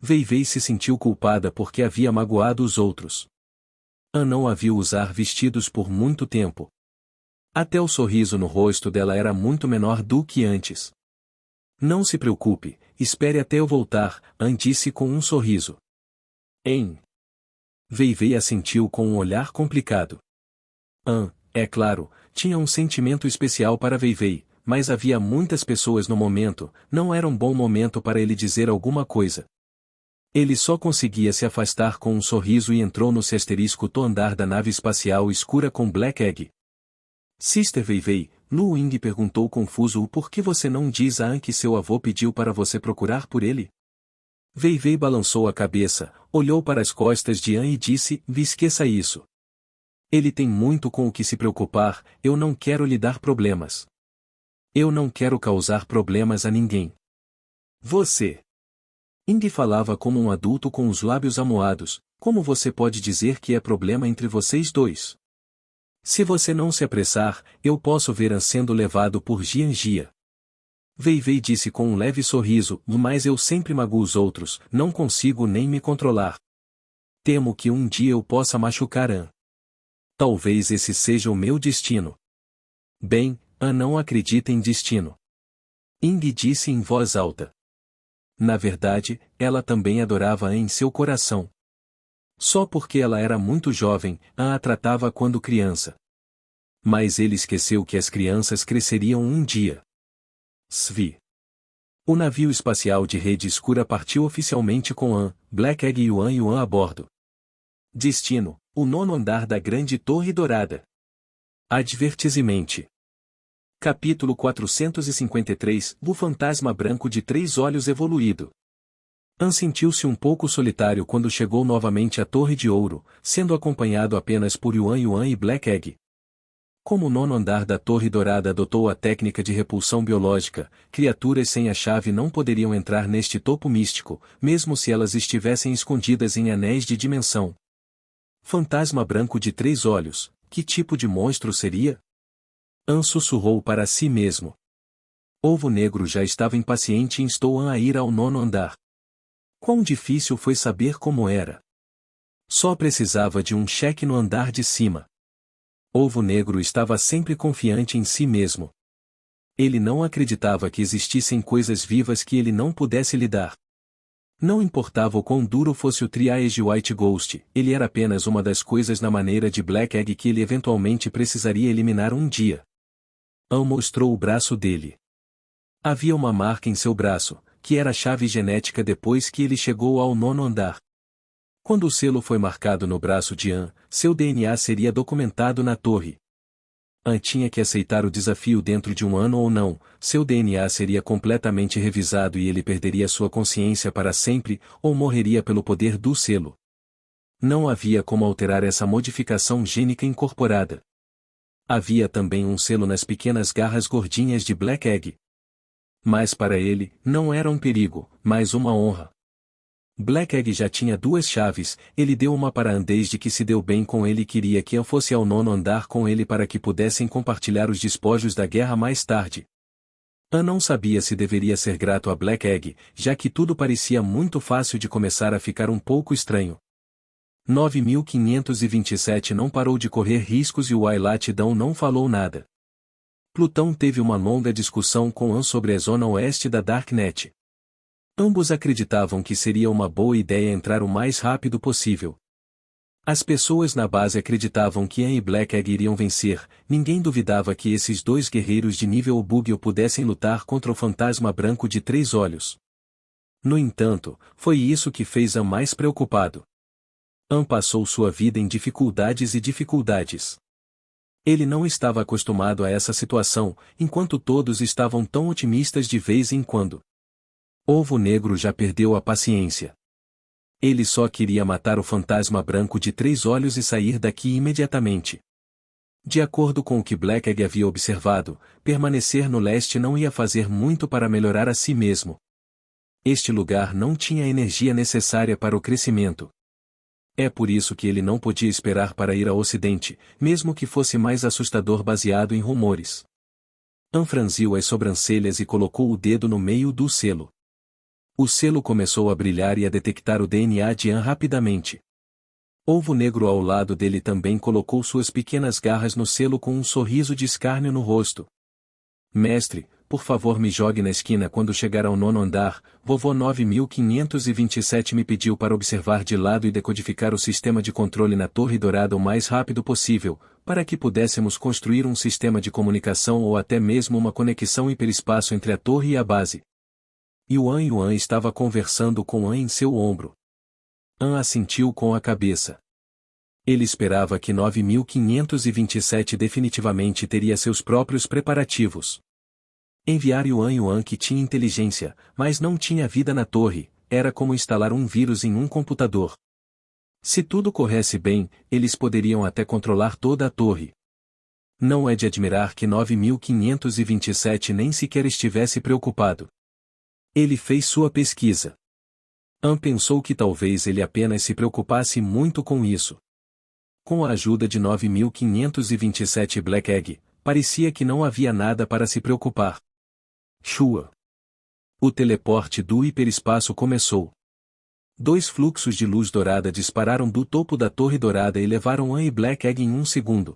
Wei se sentiu culpada porque havia magoado os outros. An não a viu usar vestidos por muito tempo. Até o sorriso no rosto dela era muito menor do que antes. Não se preocupe, espere até eu voltar, An disse com um sorriso. Hein? Wei assentiu com um olhar complicado. An, é claro, tinha um sentimento especial para Wei, mas havia muitas pessoas no momento, não era um bom momento para ele dizer alguma coisa. Ele só conseguia se afastar com um sorriso e entrou no *to andar da nave espacial escura com Black Egg. Sister Wei, Lu Ying perguntou confuso o por que você não diz a An que seu avô pediu para você procurar por ele? Wei balançou a cabeça, olhou para as costas de An e disse, esqueça isso. Ele tem muito com o que se preocupar, eu não quero lhe dar problemas. Eu não quero causar problemas a ninguém. Você. Ying falava como um adulto com os lábios amuados, como você pode dizer que é problema entre vocês dois? Se você não se apressar, eu posso ver An sendo levado por Jian-Jia. Wei Wei disse com um leve sorriso, mas eu sempre magoo os outros, não consigo nem me controlar. Temo que um dia eu possa machucar An. Talvez esse seja o meu destino. Bem, An não acredita em destino. Ying disse em voz alta. Na verdade, ela também adorava An em seu coração. Só porque ela era muito jovem, An a tratava quando criança. Mas ele esqueceu que as crianças cresceriam um dia. Svi. O navio espacial de rede escura partiu oficialmente com An, Black Egg e Yuan a bordo. Destino: o 9º andar da Grande Torre Dourada. Advertizimente. Capítulo 453, O Fantasma Branco de 3 Olhos Evoluído. An sentiu-se um pouco solitário quando chegou novamente à Torre de Ouro, sendo acompanhado apenas por Yuan e Black Egg. Como o 9º andar da Torre Dourada adotou a técnica de repulsão biológica, criaturas sem a chave não poderiam entrar neste topo místico, mesmo se elas estivessem escondidas em anéis de dimensão. Fantasma branco de 3 olhos, que tipo de monstro seria? An sussurrou para si mesmo. Ovo Negro já estava impaciente e instou An a ir ao 9º andar. Quão difícil foi saber como era. Só precisava de um cheque no andar de cima. Ovo Negro estava sempre confiante em si mesmo. Ele não acreditava que existissem coisas vivas que ele não pudesse lidar. Não importava o quão duro fosse o Tri-Age White Ghost, ele era apenas uma das coisas na maneira de Black Egg que ele eventualmente precisaria eliminar um dia. An mostrou o braço dele. Havia uma marca em seu braço, que era a chave genética depois que ele chegou ao 9º andar. Quando o selo foi marcado no braço de An, seu DNA seria documentado na torre. An tinha que aceitar o desafio dentro de um ano ou não, seu DNA seria completamente revisado e ele perderia sua consciência para sempre, ou morreria pelo poder do selo. Não havia como alterar essa modificação gênica incorporada. Havia também um selo nas pequenas garras gordinhas de Black Egg. Mas para ele, não era um perigo, mas uma honra. Black Egg já tinha 2 chaves, ele deu uma para An desde que se deu bem com ele e queria que An fosse ao 9º andar com ele para que pudessem compartilhar os despojos da guerra mais tarde. An não sabia se deveria ser grato a Black Egg, já que tudo parecia muito fácil de começar a ficar um pouco estranho. 9527 não parou de correr riscos e o Wailat Dawn não falou nada. Plutão teve uma longa discussão com An sobre a zona oeste da Darknet. Ambos acreditavam que seria uma boa ideia entrar o mais rápido possível. As pessoas na base acreditavam que An e Black Egg iriam vencer, ninguém duvidava que esses 2 guerreiros de nível Obugio pudessem lutar contra o fantasma branco de 3 olhos. No entanto, foi isso que fez An mais preocupado. An passou sua vida em dificuldades e dificuldades. Ele não estava acostumado a essa situação, enquanto todos estavam tão otimistas de vez em quando. Ovo Negro já perdeu a paciência. Ele só queria matar o fantasma branco de 3 olhos e sair daqui imediatamente. De acordo com o que Black Egg havia observado, permanecer no leste não ia fazer muito para melhorar a si mesmo. Este lugar não tinha a energia necessária para o crescimento. É por isso que ele não podia esperar para ir ao ocidente, mesmo que fosse mais assustador baseado em rumores. An franziu as sobrancelhas e colocou o dedo no meio do selo. O selo começou a brilhar e a detectar o DNA de An rapidamente. Ovo Negro ao lado dele também colocou suas pequenas garras no selo com um sorriso de escárnio no rosto. Mestre, por favor me jogue na esquina quando chegar ao 9º andar, vovô 9527 me pediu para observar de lado e decodificar o sistema de controle na Torre Dourada o mais rápido possível, para que pudéssemos construir um sistema de comunicação ou até mesmo uma conexão hiperespaço entre a torre e a base. Yuan estava conversando com An em seu ombro. An assentiu com a cabeça. Ele esperava que 9527 definitivamente teria seus próprios preparativos. Enviar Yuan que tinha inteligência, mas não tinha vida na torre, era como instalar um vírus em um computador. Se tudo corresse bem, eles poderiam até controlar toda a torre. Não é de admirar que 9527 nem sequer estivesse preocupado. Ele fez sua pesquisa. An pensou que talvez ele apenas se preocupasse muito com isso. Com a ajuda de 9527 Black Egg, parecia que não havia nada para se preocupar. Shua. O teleporte do hiperespaço começou. 2 fluxos de luz dourada dispararam do topo da Torre Dourada e levaram An e Black Egg em um segundo.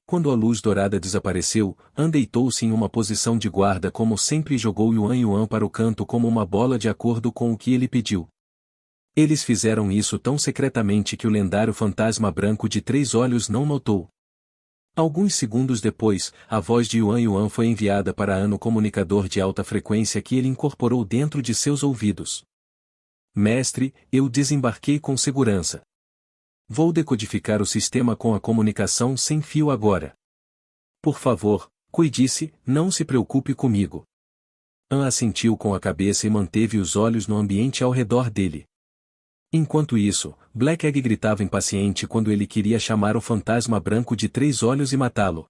Quando a luz dourada desapareceu, An deitou-se em uma posição de guarda como sempre e jogou Yuan para o canto como uma bola de acordo com o que ele pediu. Eles fizeram isso tão secretamente que o lendário fantasma branco de 3 olhos não notou. Alguns segundos depois, a voz de Yuan foi enviada para An no comunicador de alta frequência que ele incorporou dentro de seus ouvidos. Mestre, eu desembarquei com segurança. Vou decodificar o sistema com a comunicação sem fio agora. Por favor, cuide-se, não se preocupe comigo. An assentiu com a cabeça e manteve os olhos no ambiente ao redor dele. Enquanto isso, Black Egg gritava impaciente quando ele queria chamar o fantasma branco de 3 olhos e matá-lo.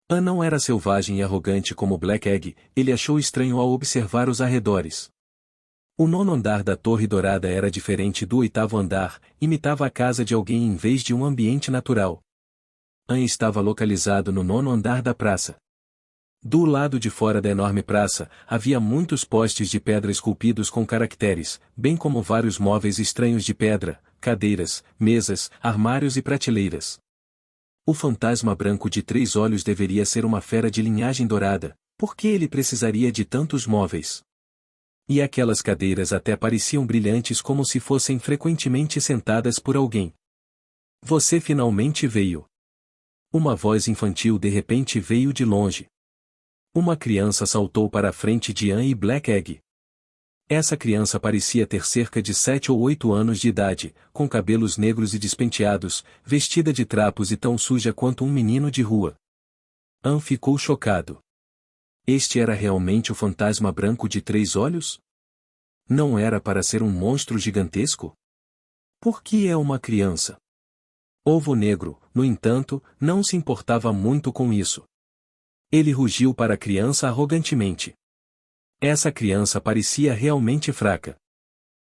An não era selvagem e arrogante como Black Egg, ele achou estranho ao observar os arredores. O 9º andar da Torre Dourada era diferente do 8º andar, imitava a casa de alguém em vez de um ambiente natural. An estava localizado no 9º andar da praça. Do lado de fora da enorme praça, havia muitos postes de pedra esculpidos com caracteres, bem como vários móveis estranhos de pedra, cadeiras, mesas, armários e prateleiras. O fantasma branco de 3 olhos deveria ser uma fera de linhagem dourada, por que ele precisaria de tantos móveis? E aquelas cadeiras até pareciam brilhantes como se fossem frequentemente sentadas por alguém. Você finalmente veio. Uma voz infantil de repente veio de longe. Uma criança saltou para a frente de An e Black Egg. Essa criança parecia ter cerca de 7 ou 8 anos de idade, com cabelos negros e despenteados, vestida de trapos e tão suja quanto um menino de rua. An ficou chocado. Este era realmente o fantasma branco de 3 olhos? Não era para ser um monstro gigantesco? Por que é uma criança? Ovo Negro, no entanto, não se importava muito com isso. Ele rugiu para a criança arrogantemente. Essa criança parecia realmente fraca.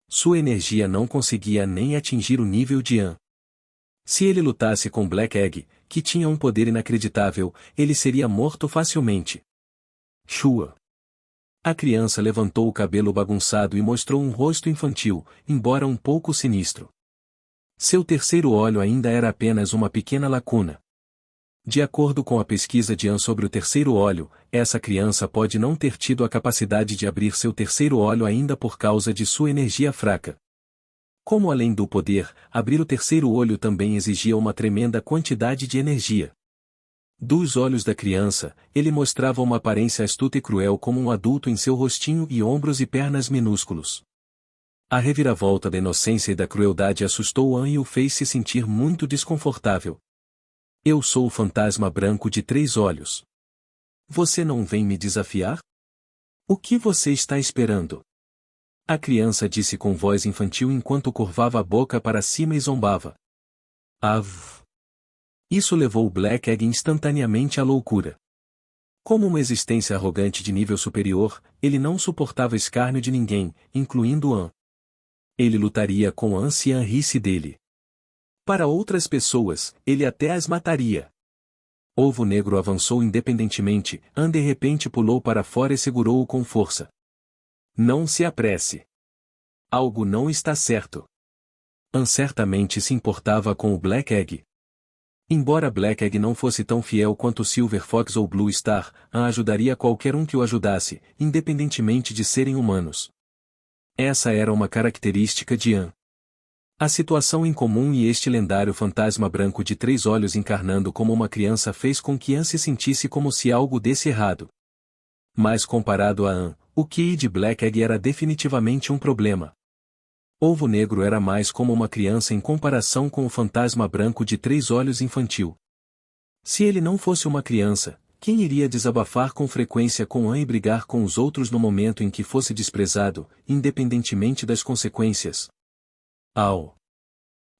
Sua energia não conseguia nem atingir o nível de An. Se ele lutasse com Black Egg, que tinha um poder inacreditável, ele seria morto facilmente. Shua. A criança levantou o cabelo bagunçado e mostrou um rosto infantil, embora um pouco sinistro. Seu terceiro olho ainda era apenas uma pequena lacuna. De acordo com a pesquisa de An sobre o terceiro olho, essa criança pode não ter tido a capacidade de abrir seu terceiro olho ainda por causa de sua energia fraca. Como além do poder, abrir o terceiro olho também exigia uma tremenda quantidade de energia. Dos olhos da criança, ele mostrava uma aparência astuta e cruel como um adulto em seu rostinho e ombros e pernas minúsculos. A reviravolta da inocência e da crueldade assustou An e o fez se sentir muito desconfortável. Eu sou o fantasma branco de 3 olhos. Você não vem me desafiar? O que você está esperando? A criança disse com voz infantil enquanto curvava a boca para cima e zombava. Av. Isso levou Black Egg instantaneamente à loucura. Como uma existência arrogante de nível superior, ele não suportava escárnio de ninguém, incluindo An. Ele lutaria com An se An risse dele. Para outras pessoas, ele até as mataria. Ovo Negro avançou independentemente, An de repente pulou para fora e segurou-o com força. Não se apresse. Algo não está certo. An certamente se importava com o Black Egg. Embora Black Egg não fosse tão fiel quanto Silver Fox ou Blue Star, An ajudaria qualquer um que o ajudasse, independentemente de serem humanos. Essa era uma característica de An. A situação incomum e este lendário fantasma branco de 3 olhos encarnando como uma criança fez com que An se sentisse como se algo desse errado. Mas comparado a An, o QI de Black Egg era definitivamente um problema. Ovo Negro era mais como uma criança em comparação com o fantasma branco de 3 olhos infantil. Se ele não fosse uma criança, quem iria desabafar com frequência com An e brigar com os outros no momento em que fosse desprezado, independentemente das consequências? Au!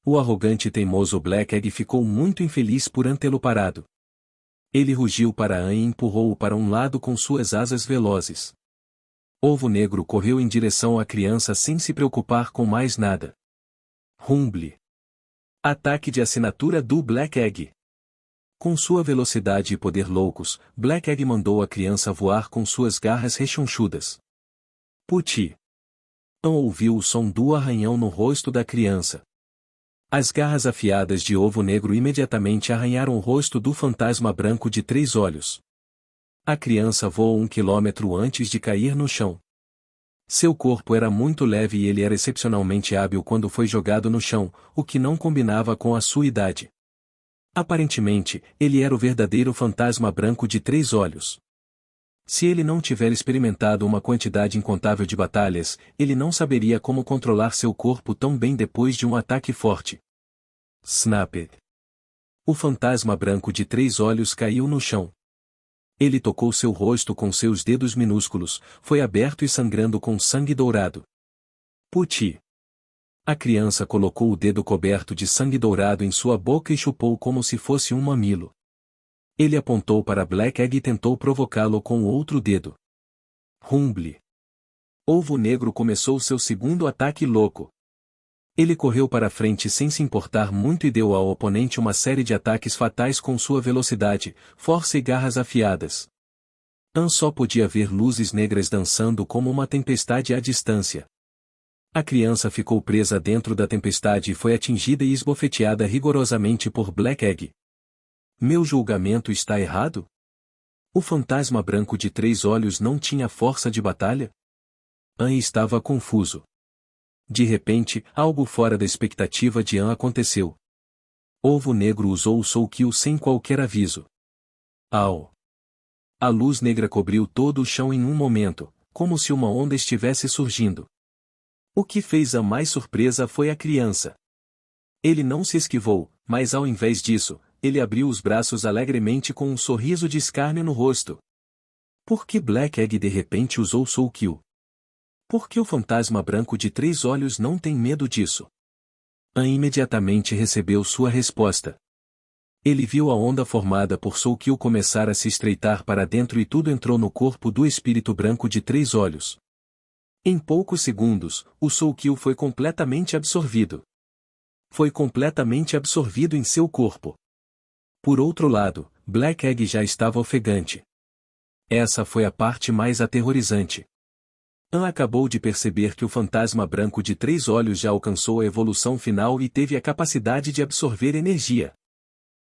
O arrogante e teimoso Black Egg ficou muito infeliz por An tê-lo parado. Ele rugiu para An e empurrou-o para um lado com suas asas velozes. Ovo Negro correu em direção à criança sem se preocupar com mais nada. Rumble! Ataque de assinatura do Black Egg. Com sua velocidade e poder loucos, Black Egg mandou a criança voar com suas garras rechonchudas. Puti! Não ouviu o som do arranhão no rosto da criança. As garras afiadas de Ovo Negro imediatamente arranharam o rosto do fantasma branco de 3 olhos. A criança voou 1 quilômetro antes de cair no chão. Seu corpo era muito leve e ele era excepcionalmente hábil quando foi jogado no chão, o que não combinava com a sua idade. Aparentemente, ele era o verdadeiro fantasma branco de 3 olhos. Se ele não tiver experimentado uma quantidade incontável de batalhas, ele não saberia como controlar seu corpo tão bem depois de um ataque forte. Snap! O fantasma branco de 3 olhos caiu no chão. Ele tocou seu rosto com seus dedos minúsculos, foi aberto e sangrando com sangue dourado. Puti! A criança colocou o dedo coberto de sangue dourado em sua boca e chupou como se fosse um mamilo. Ele apontou para Black Egg e tentou provocá-lo com o outro dedo. Rumble! Ovo Negro começou seu segundo ataque louco. Ele correu para frente sem se importar muito e deu ao oponente uma série de ataques fatais com sua velocidade, força e garras afiadas. An só podia ver luzes negras dançando como uma tempestade à distância. A criança ficou presa dentro da tempestade e foi atingida e esbofeteada rigorosamente por Black Egg. Meu julgamento está errado? O fantasma branco de 3 olhos não tinha força de batalha? An estava confuso. De repente, algo fora da expectativa de An aconteceu. Ovo Negro usou o Soul Kill sem qualquer aviso. Au! A luz negra cobriu todo o chão em um momento, como se uma onda estivesse surgindo. O que fez An mais surpresa foi a criança. Ele não se esquivou, mas ao invés disso, ele abriu os braços alegremente com um sorriso de escárnio no rosto. Por que Black Egg de repente usou Soul Kill? Por que o fantasma branco de 3 olhos não tem medo disso? An imediatamente recebeu sua resposta. Ele viu a onda formada por Soul Kill começar a se estreitar para dentro e tudo entrou no corpo do espírito branco de 3 olhos. Em poucos segundos, o Soul Kill foi completamente absorvido. Foi completamente absorvido em seu corpo. Por outro lado, Black Egg já estava ofegante. Essa foi a parte mais aterrorizante. An acabou de perceber que o fantasma branco de 3 olhos já alcançou a evolução final e teve a capacidade de absorver energia.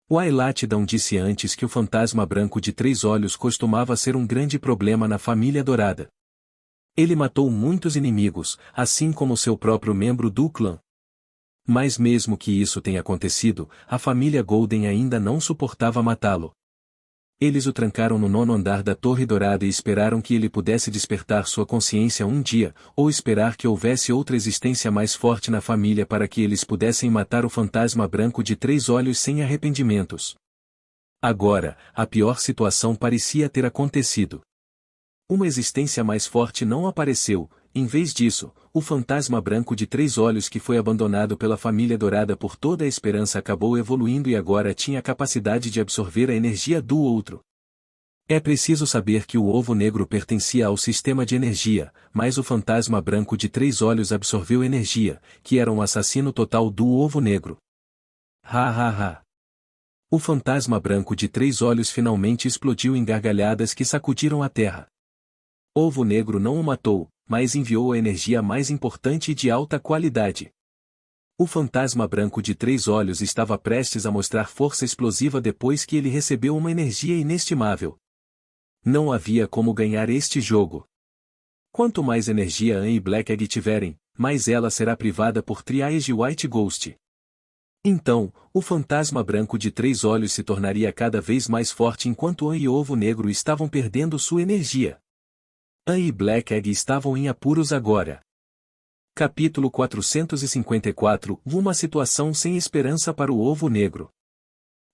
Wailatdon disse antes que o fantasma branco de 3 olhos costumava ser um grande problema na família dourada. Ele matou muitos inimigos, assim como seu próprio membro do clã. Mas mesmo que isso tenha acontecido, a família Golden ainda não suportava matá-lo. Eles o trancaram no 9º andar da Torre Dourada e esperaram que ele pudesse despertar sua consciência um dia, ou esperar que houvesse outra existência mais forte na família para que eles pudessem matar o fantasma branco de 3 olhos sem arrependimentos. Agora, a pior situação parecia ter acontecido. Uma existência mais forte não apareceu. Em vez disso, o fantasma branco de 3 olhos que foi abandonado pela família dourada por toda a esperança acabou evoluindo e agora tinha a capacidade de absorver a energia do outro. É preciso saber que o Ovo Negro pertencia ao sistema de energia, mas o fantasma branco de 3 olhos absorveu energia, que era um assassino total do Ovo Negro. Ha ha ha! O fantasma branco de 3 olhos finalmente explodiu em gargalhadas que sacudiram a terra. Ovo Negro não o matou, mas enviou a energia mais importante e de alta qualidade. O fantasma branco de 3 olhos estava prestes a mostrar força explosiva depois que ele recebeu uma energia inestimável. Não havia como ganhar este jogo. Quanto mais energia An e Black Egg tiverem, mais ela será privada por Triage White Ghost. Então, o fantasma branco de 3 olhos se tornaria cada vez mais forte enquanto An e Ovo Negro estavam perdendo sua energia. An e Black Egg estavam em apuros agora. Capítulo 454 Uma situação sem esperança para o Ovo Negro.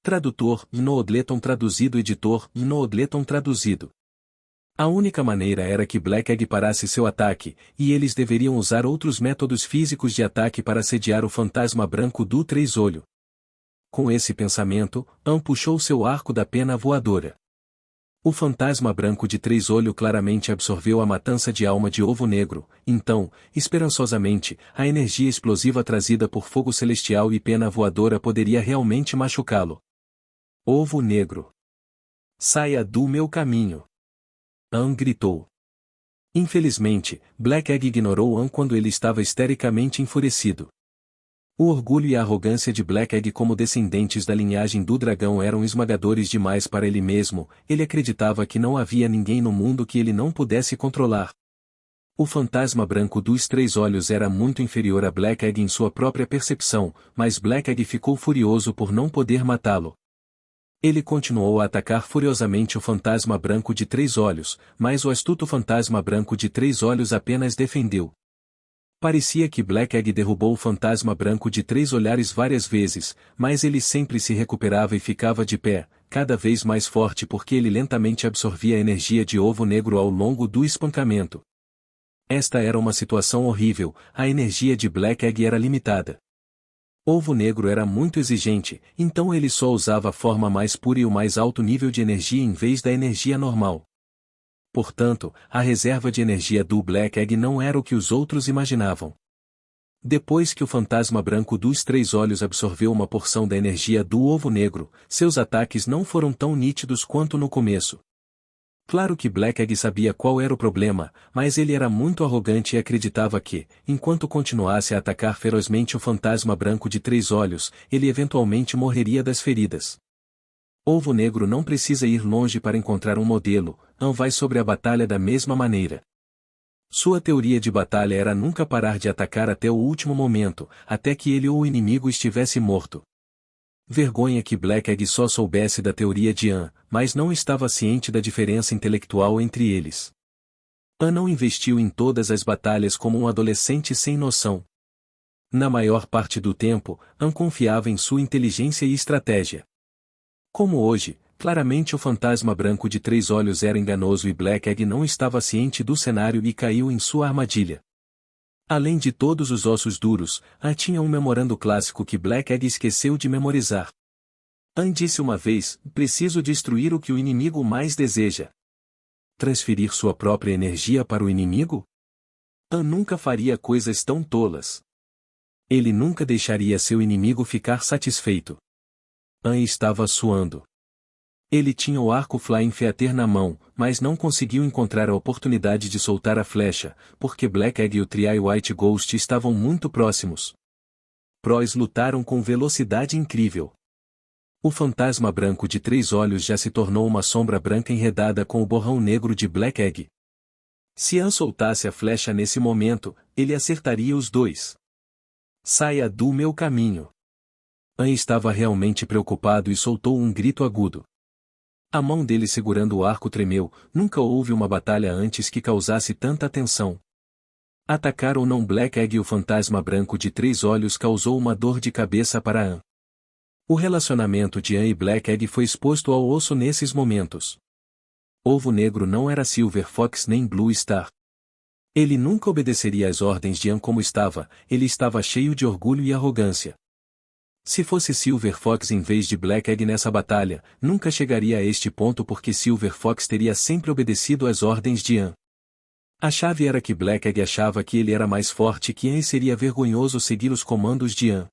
Tradutor, Noodleton traduzido. Editor, Noodleton traduzido. A única maneira era que Black Egg parasse seu ataque, e eles deveriam usar outros métodos físicos de ataque para assediar o fantasma branco do 3 olho. Com esse pensamento, An puxou seu arco da pena voadora. O fantasma branco de 3 olhos claramente absorveu a matança de alma de Ovo Negro, então, esperançosamente, a energia explosiva trazida por fogo celestial e pena voadora poderia realmente machucá-lo. Ovo Negro. Saia do meu caminho! An gritou. Infelizmente, Black Egg ignorou An quando ele estava histericamente enfurecido. O orgulho e a arrogância de Black Egg como descendentes da linhagem do dragão eram esmagadores demais para ele mesmo, ele acreditava que não havia ninguém no mundo que ele não pudesse controlar. O fantasma branco dos 3 olhos era muito inferior a Black Egg em sua própria percepção, mas Black Egg ficou furioso por não poder matá-lo. Ele continuou a atacar furiosamente o fantasma branco de 3 olhos, mas o astuto fantasma branco de 3 olhos apenas defendeu. Parecia que Black Egg derrubou o fantasma branco de 3 olhares várias vezes, mas ele sempre se recuperava e ficava de pé, cada vez mais forte porque ele lentamente absorvia a energia de Ovo Negro ao longo do espancamento. Esta era uma situação horrível, a energia de Black Egg era limitada. Ovo Negro era muito exigente, então ele só usava a forma mais pura e o mais alto nível de energia em vez da energia normal. Portanto, a reserva de energia do Black Egg não era o que os outros imaginavam. Depois que o fantasma branco dos 3 olhos absorveu uma porção da energia do Ovo Negro, seus ataques não foram tão nítidos quanto no começo. Claro que Black Egg sabia qual era o problema, mas ele era muito arrogante e acreditava que, enquanto continuasse a atacar ferozmente o fantasma branco de 3 olhos, ele eventualmente morreria das feridas. Ovo Negro não precisa ir longe para encontrar um modelo, An vai sobre a batalha da mesma maneira. Sua teoria de batalha era nunca parar de atacar até o último momento, até que ele ou o inimigo estivesse morto. Vergonha que Black Egg só soubesse da teoria de An, mas não estava ciente da diferença intelectual entre eles. An não investiu em todas as batalhas como um adolescente sem noção. Na maior parte do tempo, An confiava em sua inteligência e estratégia. Como hoje, claramente o fantasma branco de 3 olhos era enganoso e Black Egg não estava ciente do cenário e caiu em sua armadilha. Além de todos os ossos duros, An tinha um memorando clássico que Black Egg esqueceu de memorizar. An disse uma vez: preciso destruir o que o inimigo mais deseja. Transferir sua própria energia para o inimigo? An nunca faria coisas tão tolas. Ele nunca deixaria seu inimigo ficar satisfeito. An estava suando. Ele tinha o arco Flying Feather na mão, mas não conseguiu encontrar a oportunidade de soltar a flecha, porque Black Egg e o Tri White Ghost estavam muito próximos. Pros lutaram com velocidade incrível. O fantasma branco de 3 olhos já se tornou uma sombra branca enredada com o borrão negro de Black Egg. Se An soltasse a flecha nesse momento, ele acertaria os dois. Saia do meu caminho! An estava realmente preocupado e soltou um grito agudo. A mão dele segurando o arco tremeu, nunca houve uma batalha antes que causasse tanta tensão. Atacar ou não Black Egg e o fantasma branco de 3 olhos causou uma dor de cabeça para An. O relacionamento de An e Black Egg foi exposto ao osso nesses momentos. Ovo Negro não era Silver Fox nem Blue Star. Ele nunca obedeceria às ordens de An como estava, ele estava cheio de orgulho e arrogância. Se fosse Silver Fox em vez de Black Egg nessa batalha, nunca chegaria a este ponto porque Silver Fox teria sempre obedecido às ordens de An. A chave era que Black Egg achava que ele era mais forte que An e seria vergonhoso seguir os comandos de An.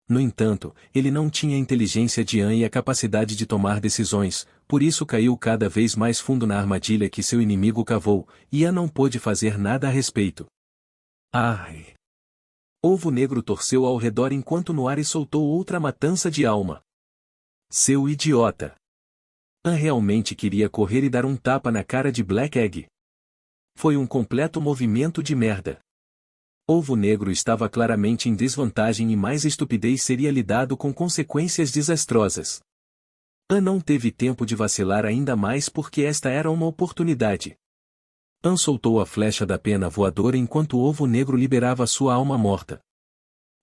No entanto, ele não tinha a inteligência de An e a capacidade de tomar decisões, por isso caiu cada vez mais fundo na armadilha que seu inimigo cavou, e An não pôde fazer nada a respeito. Ai! Ovo Negro torceu ao redor enquanto no ar e soltou outra matança de alma. Seu idiota! An realmente queria correr e dar um tapa na cara de Black Egg. Foi um completo movimento de merda. Ovo Negro estava claramente em desvantagem e mais estupidez seria lidado com consequências desastrosas. An não teve tempo de vacilar ainda mais porque esta era uma oportunidade. An soltou a flecha da pena voadora enquanto o Ovo Negro liberava sua alma morta.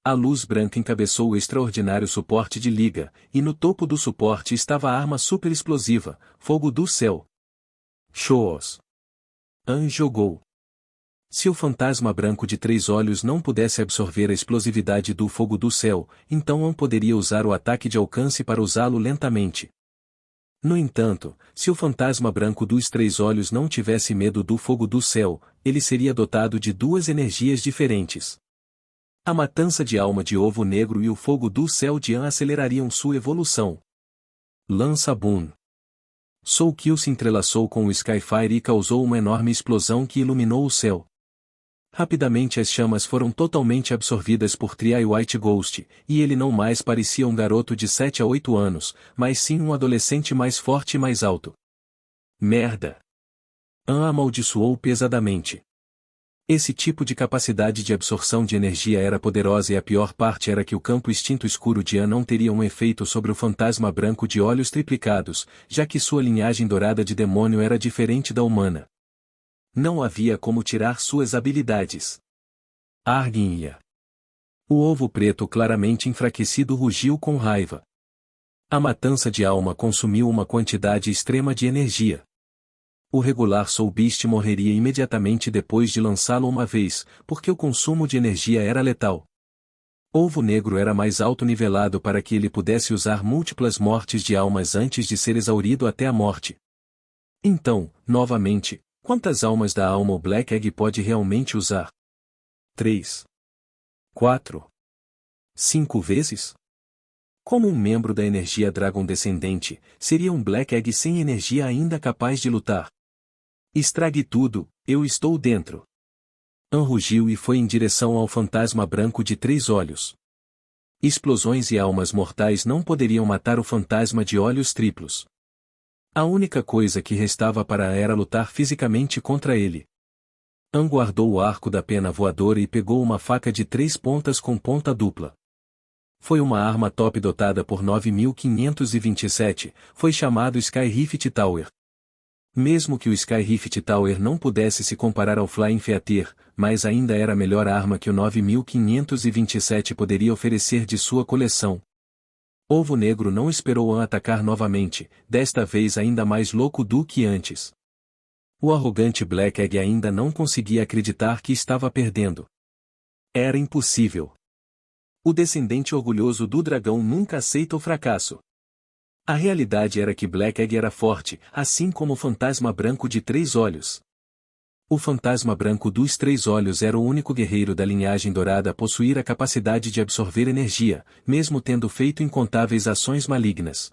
A luz branca encabeçou o extraordinário suporte de liga, e no topo do suporte estava a arma super explosiva, Fogo do Céu. Shows! An jogou. Se o fantasma branco de 3 olhos não pudesse absorver a explosividade do Fogo do Céu, então An poderia usar o ataque de alcance para usá-lo lentamente. No entanto, se o fantasma branco dos três olhos não tivesse medo do fogo do céu, ele seria dotado de duas energias diferentes. A matança de alma de Ovo Negro e o fogo do céu de An acelerariam sua evolução. Lança Boom. Soul Kill se entrelaçou com o Skyfire e causou uma enorme explosão que iluminou o céu. Rapidamente as chamas foram totalmente absorvidas por Tri White Ghost, e ele não mais parecia um garoto de 7 a 8 anos, mas sim um adolescente mais forte e mais alto. Merda! An amaldiçoou pesadamente. Esse tipo de capacidade de absorção de energia era poderosa e a pior parte era que o campo instinto escuro de An não teria um efeito sobre o fantasma branco de olhos triplicados, já que sua linhagem dourada de demônio era diferente da humana. Não havia como tirar suas habilidades. Arginha. O ovo preto claramente enfraquecido rugiu com raiva. A matança de alma consumiu uma quantidade extrema de energia. O regular Soul Beast morreria imediatamente depois de lançá-lo uma vez, porque o consumo de energia era letal. Ovo Negro era mais alto-nivelado para que ele pudesse usar múltiplas mortes de almas antes de ser exaurido até a morte. Então, novamente, quantas almas da alma o Black Egg pode realmente usar? 3. 4. 5 vezes? Como um membro da energia Dragon Descendente, seria um Black Egg sem energia ainda capaz de lutar? Estrague tudo, eu estou dentro. An rugiu e foi em direção ao fantasma branco de 3 olhos. Explosões e almas mortais não poderiam matar o fantasma de olhos triplos. A única coisa que restava para An era lutar fisicamente contra ele. An guardou o arco da pena voadora e pegou uma faca de 3 pontas com ponta dupla. Foi uma arma top dotada por 9527, foi chamado Sky Rift Tower. Mesmo que o Sky Rift Tower não pudesse se comparar ao Flying Theater, mas ainda era a melhor arma que o 9527 poderia oferecer de sua coleção. Ovo Negro não esperou An atacar novamente, desta vez ainda mais louco do que antes. O arrogante Black Egg ainda não conseguia acreditar que estava perdendo. Era impossível. O descendente orgulhoso do dragão nunca aceita o fracasso. A realidade era que Black Egg era forte, assim como o fantasma branco de 3 olhos. O fantasma branco dos 3 olhos era o único guerreiro da linhagem dourada a possuir a capacidade de absorver energia, mesmo tendo feito incontáveis ações malignas.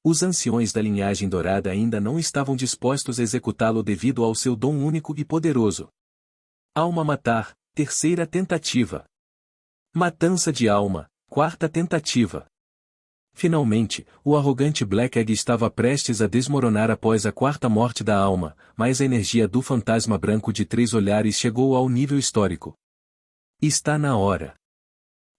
Os anciões da linhagem dourada ainda não estavam dispostos a executá-lo devido ao seu dom único e poderoso. Alma matar, 3ª tentativa. Matança de alma, 4ª tentativa. Finalmente, o arrogante Black Egg estava prestes a desmoronar após a 4ª morte da alma, mas a energia do fantasma branco de 3 olhares chegou ao nível histórico. Está na hora.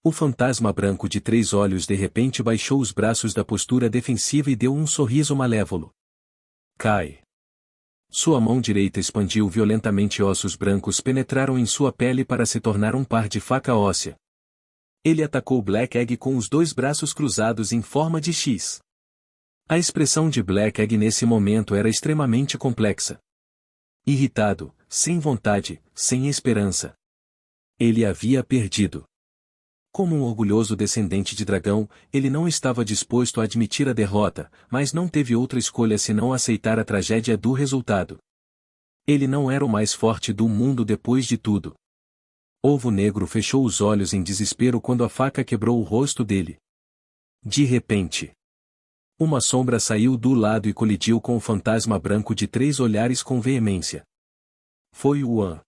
O fantasma branco de 3 olhos de repente baixou os braços da postura defensiva e deu um sorriso malévolo. Cai. Sua mão direita expandiu violentamente e ossos brancos penetraram em sua pele para se tornar um par de faca óssea. Ele atacou Black Egg com os 2 braços cruzados em forma de X. A expressão de Black Egg nesse momento era extremamente complexa. Irritado, sem vontade, sem esperança. Ele havia perdido. Como um orgulhoso descendente de dragão, ele não estava disposto a admitir a derrota, mas não teve outra escolha senão aceitar a tragédia do resultado. Ele não era o mais forte do mundo depois de tudo. Ovo Negro fechou os olhos em desespero quando a faca quebrou o rosto dele. De repente, uma sombra saiu do lado e colidiu com o fantasma branco de 3 olhares com veemência. Foi o An.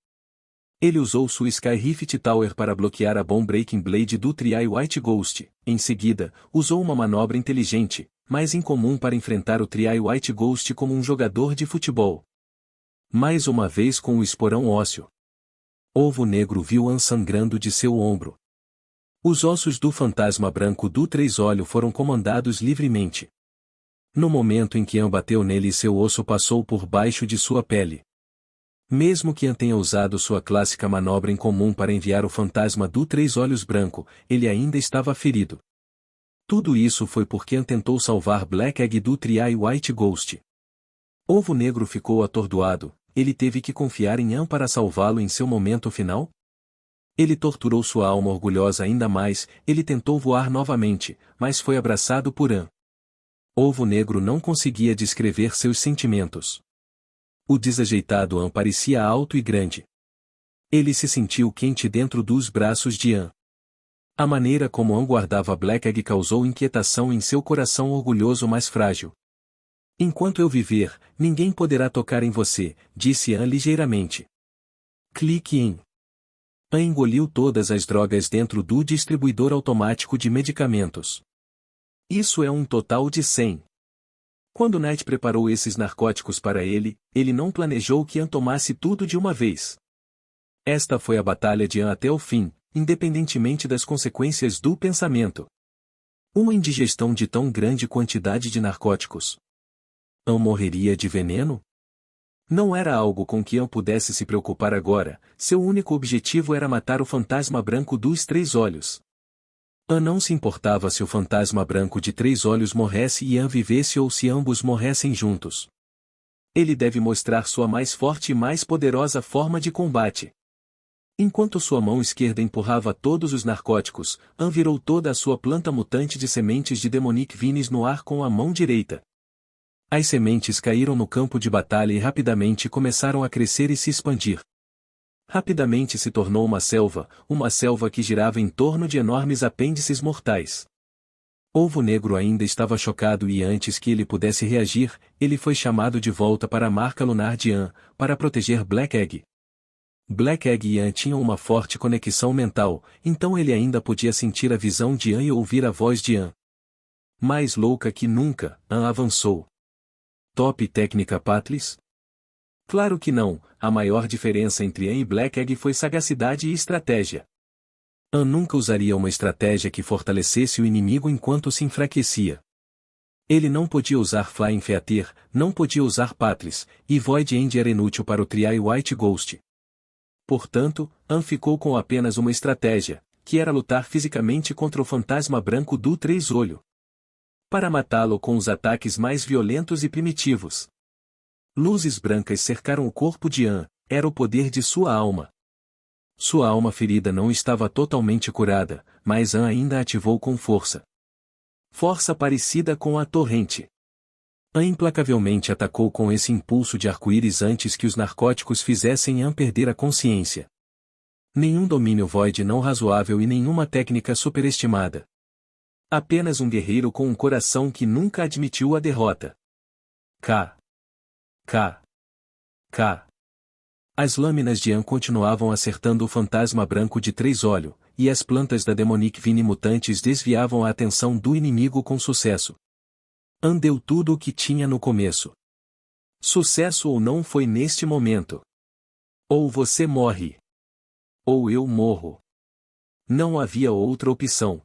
Ele usou sua Sky Rift Tower para bloquear a Bone Breaking Blade do Tri White Ghost. Em seguida, usou uma manobra inteligente, mas incomum para enfrentar o Tri White Ghost como um jogador de futebol. Mais uma vez com o esporão ósseo. Ovo Negro viu An sangrando de seu ombro. Os ossos do fantasma branco do 3 olhos foram comandados livremente. No momento em que An bateu nele, seu osso passou por baixo de sua pele. Mesmo que An tenha usado sua clássica manobra incomum para enviar o fantasma do 3 olhos branco, ele ainda estava ferido. Tudo isso foi porque An tentou salvar Black Egg do Tri White Ghost. Ovo Negro ficou atordoado. Ele teve que confiar em An para salvá-lo em seu momento final? Ele torturou sua alma orgulhosa ainda mais, ele tentou voar novamente, mas foi abraçado por An. Ovo Negro não conseguia descrever seus sentimentos. O desajeitado An parecia alto e grande. Ele se sentiu quente dentro dos braços de An. A maneira como An guardava Black Egg causou inquietação em seu coração orgulhoso mais frágil. Enquanto eu viver, ninguém poderá tocar em você, disse An ligeiramente. Clique em. An engoliu todas as drogas dentro do distribuidor automático de medicamentos. Isso é um total de 100. Quando Knight preparou esses narcóticos para ele, ele não planejou que An tomasse tudo de uma vez. Esta foi a batalha de An até o fim, independentemente das consequências do pensamento. Uma indigestão de tão grande quantidade de narcóticos. An morreria de veneno? Não era algo com que An pudesse se preocupar agora, seu único objetivo era matar o fantasma branco dos 3 olhos. An não se importava se o fantasma branco de 3 olhos morresse e An vivesse ou se ambos morressem juntos. Ele deve mostrar sua mais forte e mais poderosa forma de combate. Enquanto sua mão esquerda empurrava todos os narcóticos, An virou toda a sua planta mutante de sementes de Demonic Vines no ar com a mão direita. As sementes caíram no campo de batalha e rapidamente começaram a crescer e se expandir. Rapidamente se tornou uma selva que girava em torno de enormes apêndices mortais. Ovo Negro ainda estava chocado e antes que ele pudesse reagir, ele foi chamado de volta para a marca lunar de An, para proteger Black Egg. Black Egg e An tinham uma forte conexão mental, então ele ainda podia sentir a visão de An e ouvir a voz de An. Mais louca que nunca, An avançou. Top técnica Patlis? Claro que não, a maior diferença entre An e Black Egg foi sagacidade e estratégia. An nunca usaria uma estratégia que fortalecesse o inimigo enquanto se enfraquecia. Ele não podia usar Flying Feather, não podia usar Patlis, e Void End era inútil para o Trial White Ghost. Portanto, An ficou com apenas uma estratégia, que era lutar fisicamente contra o fantasma branco do 3-olho. Para matá-lo com os ataques mais violentos e primitivos. Luzes brancas cercaram o corpo de An, era o poder de sua alma. Sua alma ferida não estava totalmente curada, mas An ainda ativou com força. Força parecida com a torrente. An implacavelmente atacou com esse impulso de arco-íris antes que os narcóticos fizessem An perder a consciência. Nenhum domínio void não razoável e nenhuma técnica superestimada. Apenas um guerreiro com um coração que nunca admitiu a derrota. K. As lâminas de An continuavam acertando o fantasma branco de 3-olho, e as plantas da Demonic Vine mutantes desviavam a atenção do inimigo com sucesso. An deu tudo o que tinha no começo. Sucesso ou não foi neste momento. Ou você morre. Ou eu morro. Não havia outra opção.